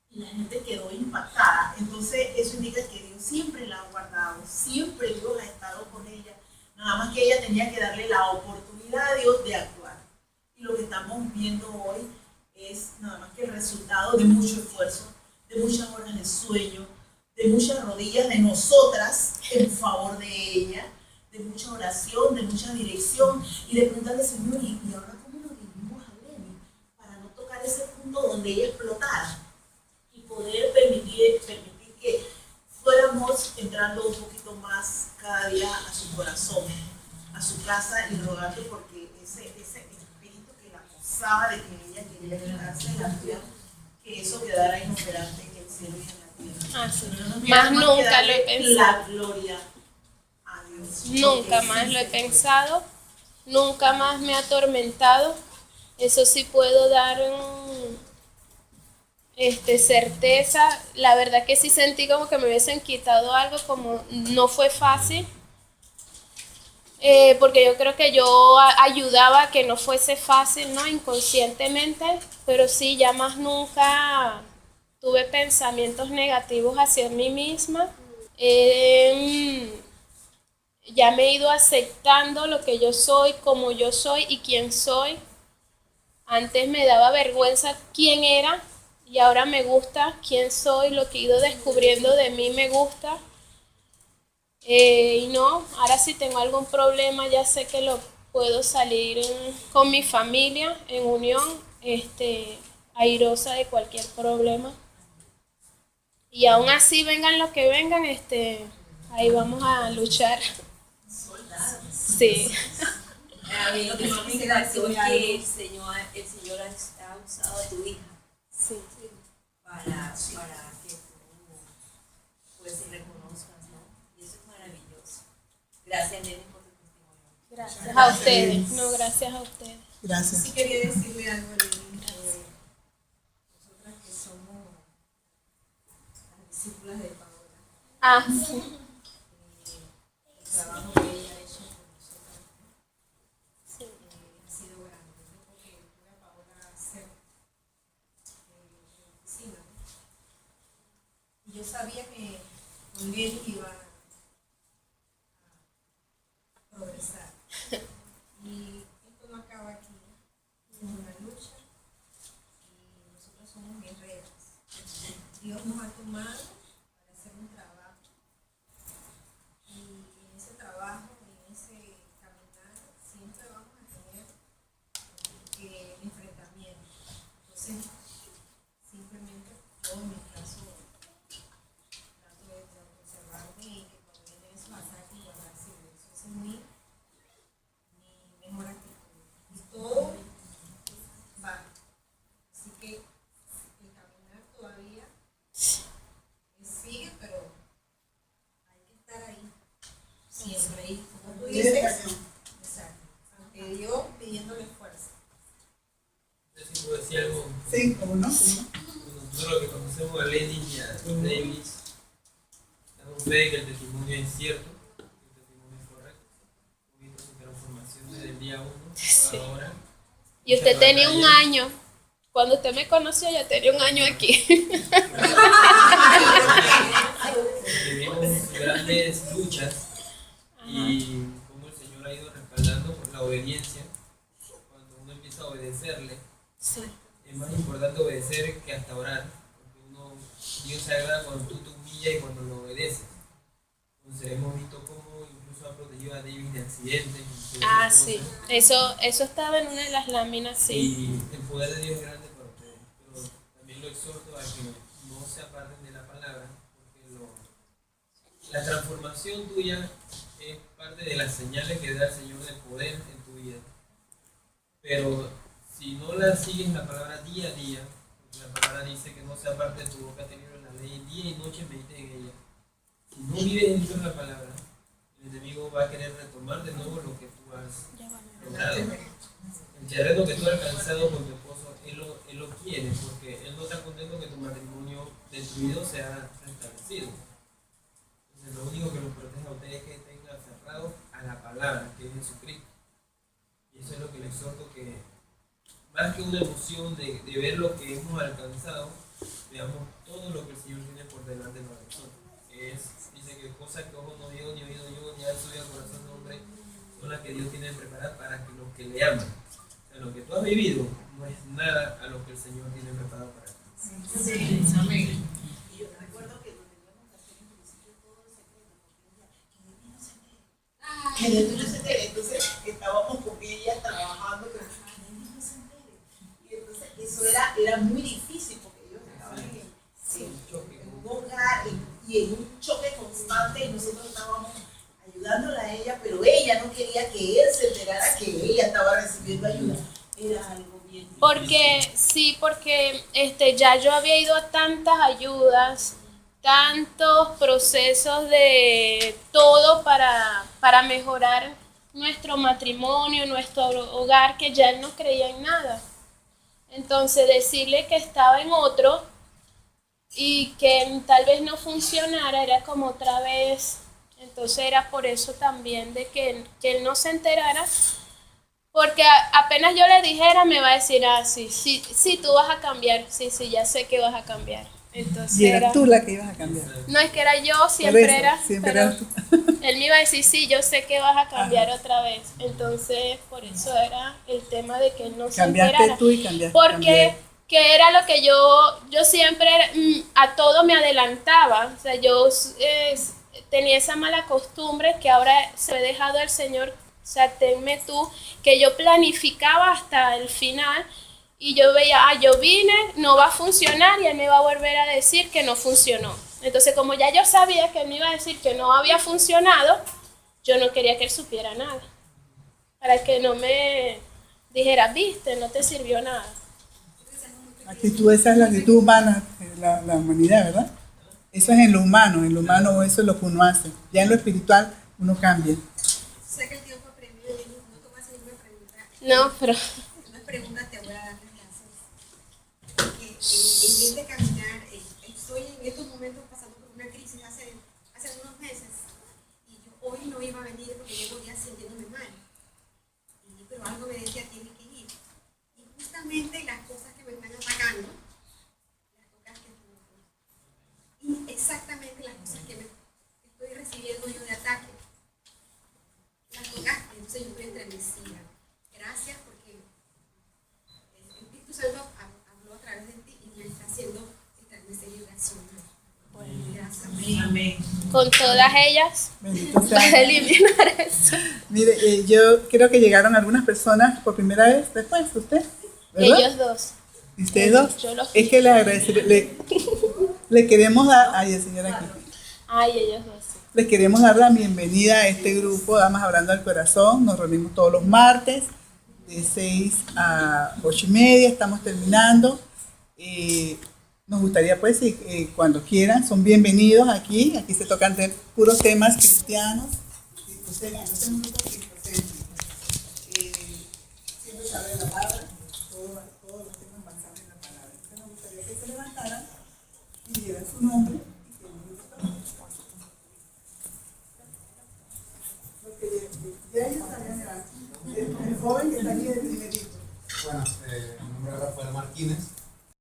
[SPEAKER 9] y la gente quedó impactada. Entonces eso indica que Dios siempre la ha guardado, siempre Dios ha estado con ella, nada más que ella tenía que darle la oportunidad a Dios de actuar. Y lo que estamos viendo hoy es nada más que el resultado de mucho esfuerzo, de muchas horas de sueño, de muchas rodillas de nosotras en favor de ella, de mucha oración, de mucha dirección y de preguntarle, Señor, ¿y ahora cómo nos dirigimos a Lenny? Para no tocar ese punto donde ella explotara y poder permitir que fuéramos entrando un poquito más cada día a su corazón, a su casa y rogando porque ese espíritu que la acosaba de que ella quería quedarse en la vida, que eso quedara inoperante en el cielo y en la tierra.
[SPEAKER 7] Ah, sí.
[SPEAKER 9] No
[SPEAKER 7] Más nunca lo he
[SPEAKER 9] la
[SPEAKER 7] pensado.
[SPEAKER 9] gloria a Dios.
[SPEAKER 7] Nunca más lo he pensado. Nunca más me ha atormentado. Eso sí puedo dar certeza. La verdad que sí sentí como que me hubiesen quitado algo, como no fue fácil. Porque yo creo que yo ayudaba a que no fuese fácil, ¿no? Inconscientemente, pero sí, ya más nunca tuve pensamientos negativos hacia mí misma. Ya me he ido aceptando lo que yo soy, como yo soy y quién soy. Antes me daba vergüenza quién era y ahora me gusta quién soy, lo que he ido descubriendo de mí me gusta. Y no, ahora si tengo algún problema ya sé que lo puedo salir con mi familia en unión, airosa de cualquier problema. Y aún así vengan los que vengan, ahí vamos a luchar. Sí.
[SPEAKER 10] A mí lo que más me encantó es que el Señor ha usado a tu hija
[SPEAKER 7] Sí.
[SPEAKER 10] para que tú pues reconozcas, ¿no? Y eso es maravilloso. Gracias, Nene, por tu testimonio.
[SPEAKER 7] Gracias a ustedes. No, gracias a ustedes.
[SPEAKER 6] Gracias.
[SPEAKER 9] Sí quería decirle algo a Lenny, nosotras que somos las discípulas de Paola.
[SPEAKER 7] Ah, sí.
[SPEAKER 9] El trabajo que ella ha hecho con nosotras ha sido grande. Yo creo que tuve a Paola cerca.
[SPEAKER 11] sabía que con él iba a progresar. Y esto no acaba aquí, es una lucha y nosotros somos guerreros. Dios nos ha tomado para hacer un trabajo y en ese trabajo, en ese caminar, siempre vamos a tener enfrentamientos. Entonces, simplemente yo en mi caso trato de observarme y que cuando vienen esos ataques y hablar silencio, esa es mi mejor actitud. Y todo va. Así que el caminar todavía sigue, pero hay que estar ahí. Siempre ahí. Como tú dices, exacto. Ante Dios pidiéndole fuerza.
[SPEAKER 5] No sé si puedo decir algo.
[SPEAKER 1] Sí, ¿cómo no?
[SPEAKER 5] Nosotros lo que conocemos a Lenin y a Davis, damos fe de que el testimonio es cierto, que el testimonio es correcto. Hemos visto su transformación desde el día 1
[SPEAKER 7] Sí.
[SPEAKER 5] a ahora.
[SPEAKER 7] Y usted tenía un año. Cuando usted me conoció, yo tenía un año aquí.
[SPEAKER 5] Vivimos grandes luchas y cómo el Señor ha ido respaldando por la obediencia. Cuando uno empieza a obedecerle,
[SPEAKER 7] Sí.
[SPEAKER 5] es más importante obedecer que hasta orar, porque Dios se agrada cuando tú te humillas y cuando lo obedeces. Entonces hemos visto cómo incluso ha protegido a David de accidentes. y de
[SPEAKER 7] Ah,
[SPEAKER 5] cosas.
[SPEAKER 7] sí. Eso estaba en una de las láminas, sí.
[SPEAKER 5] Y el poder de Dios es grande para ustedes. Pero también lo exhorto a que no se aparten de la palabra, porque la transformación tuya es parte de las señales que da el Señor de poder en tu vida. Pero si no la sigues la palabra día a día, porque la palabra dice que no se aparte de tu boca tener la ley, día y noche medites en ella. Si no vives dentro de la palabra, el enemigo va a querer retomar de nuevo lo que tú has logrado. El terreno que tú has alcanzado con tu esposo, él lo quiere, porque él no está contento que tu matrimonio destruido sea restablecido. Entonces lo único que los protege a ustedes es que estén aferrados a la palabra, que es Jesucristo. Y eso es lo que les exhorto, que más que una emoción de ver lo que hemos alcanzado, veamos todo lo que el Señor tiene por delante para nosotros. Dice que cosas que ojo no vio, ni oído yo, ni ha subido al corazón de hombre, son las que Dios tiene preparadas para que los que le aman. O sea, lo que tú has vivido no es nada a lo que el Señor tiene preparado para ti.
[SPEAKER 9] Sí, amén. Y yo recuerdo que lo teníamos que hacer en principio todo en secreto, porque que de mí no se entere. Entonces estábamos con ella trabajando, pero que de mí no se entere. Y entonces eso era muy difícil, porque ellos estaban en un hogar y en un choque constante, y nosotros estábamos ayudándola a ella, pero ella no quería que él se enterara que ella estaba recibiendo ayuda. Era algo bien difícil.
[SPEAKER 7] Porque ya yo había ido a tantas ayudas, tantos procesos de todo para mejorar nuestro matrimonio, nuestro hogar, que ya él no creía en nada. Entonces decirle que estaba en otro y que tal vez no funcionara era como otra vez. Entonces era por eso también de que él no se enterara, porque apenas yo le dijera me va a decir, sí, tú vas a cambiar, sí, ya sé que vas a cambiar. Entonces
[SPEAKER 1] Y eras tú la que ibas a cambiar.
[SPEAKER 7] no es que era yo, siempre
[SPEAKER 1] Siempre
[SPEAKER 7] pero
[SPEAKER 1] eras tú.
[SPEAKER 7] él me iba a decir, sí, yo sé que vas a cambiar otra vez. Entonces por eso era el tema de que él no se enterara.
[SPEAKER 1] Cambiaste tú y cambiaste.
[SPEAKER 7] Porque que era lo que yo siempre a todo me adelantaba. O sea, yo tenía esa mala costumbre que ahora se lo he dejado al Señor. O sea, tenme tú, que yo planificaba hasta el final y yo veía, yo vine, no va a funcionar y él me va a volver a decir que no funcionó. Entonces, como ya yo sabía que él me iba a decir que no había funcionado, yo no quería que él supiera nada. Para que no me dijera, viste, no te sirvió nada.
[SPEAKER 1] Esa es la actitud humana, la humanidad, ¿verdad? Eso es en lo humano eso es lo que uno hace. Ya en lo espiritual uno cambia.
[SPEAKER 11] Sé que el tiempo apremió y no te voy a hacer una pregunta.
[SPEAKER 7] No, pero...
[SPEAKER 11] Unas preguntas te voy a dar gracias. Porque en este caminar, estoy en estos momentos pasando por una crisis hace algunos meses. Y yo hoy no iba a venir porque llevo días sintiéndome mal. Pero algo me decía, tienes que ir. Y justamente las cosas que me están atacando, las tocaste tú. Y exactamente
[SPEAKER 7] con todas ellas
[SPEAKER 1] Bendito
[SPEAKER 7] va
[SPEAKER 1] sea.
[SPEAKER 7] a eliminar eso.
[SPEAKER 1] Mire, yo creo que llegaron algunas personas por primera vez después, ¿usted? ¿Verdad?
[SPEAKER 7] Ellos dos.
[SPEAKER 1] ¿Y ustedes dos?
[SPEAKER 7] Yo los
[SPEAKER 1] Es que les agradeceré, le queremos dar, ay, el señor aquí,
[SPEAKER 7] Ay, ellos dos. Sí.
[SPEAKER 1] les queremos dar la bienvenida a este grupo, Damas Hablando al Corazón. Nos reunimos todos los martes, de 6 a 8:30, estamos terminando. Nos gustaría, pues, cuando quieran, son bienvenidos aquí. Aquí se tocan puros temas cristianos. Cristocéntricos, siempre se habla de la palabra, todos los temas basados en la palabra. Entonces nos gustaría que se levantaran y dieran su nombre. Ya ellos sabían el joven que está aquí del primerito.
[SPEAKER 12] Bueno, mi nombre es Rafael Martínez.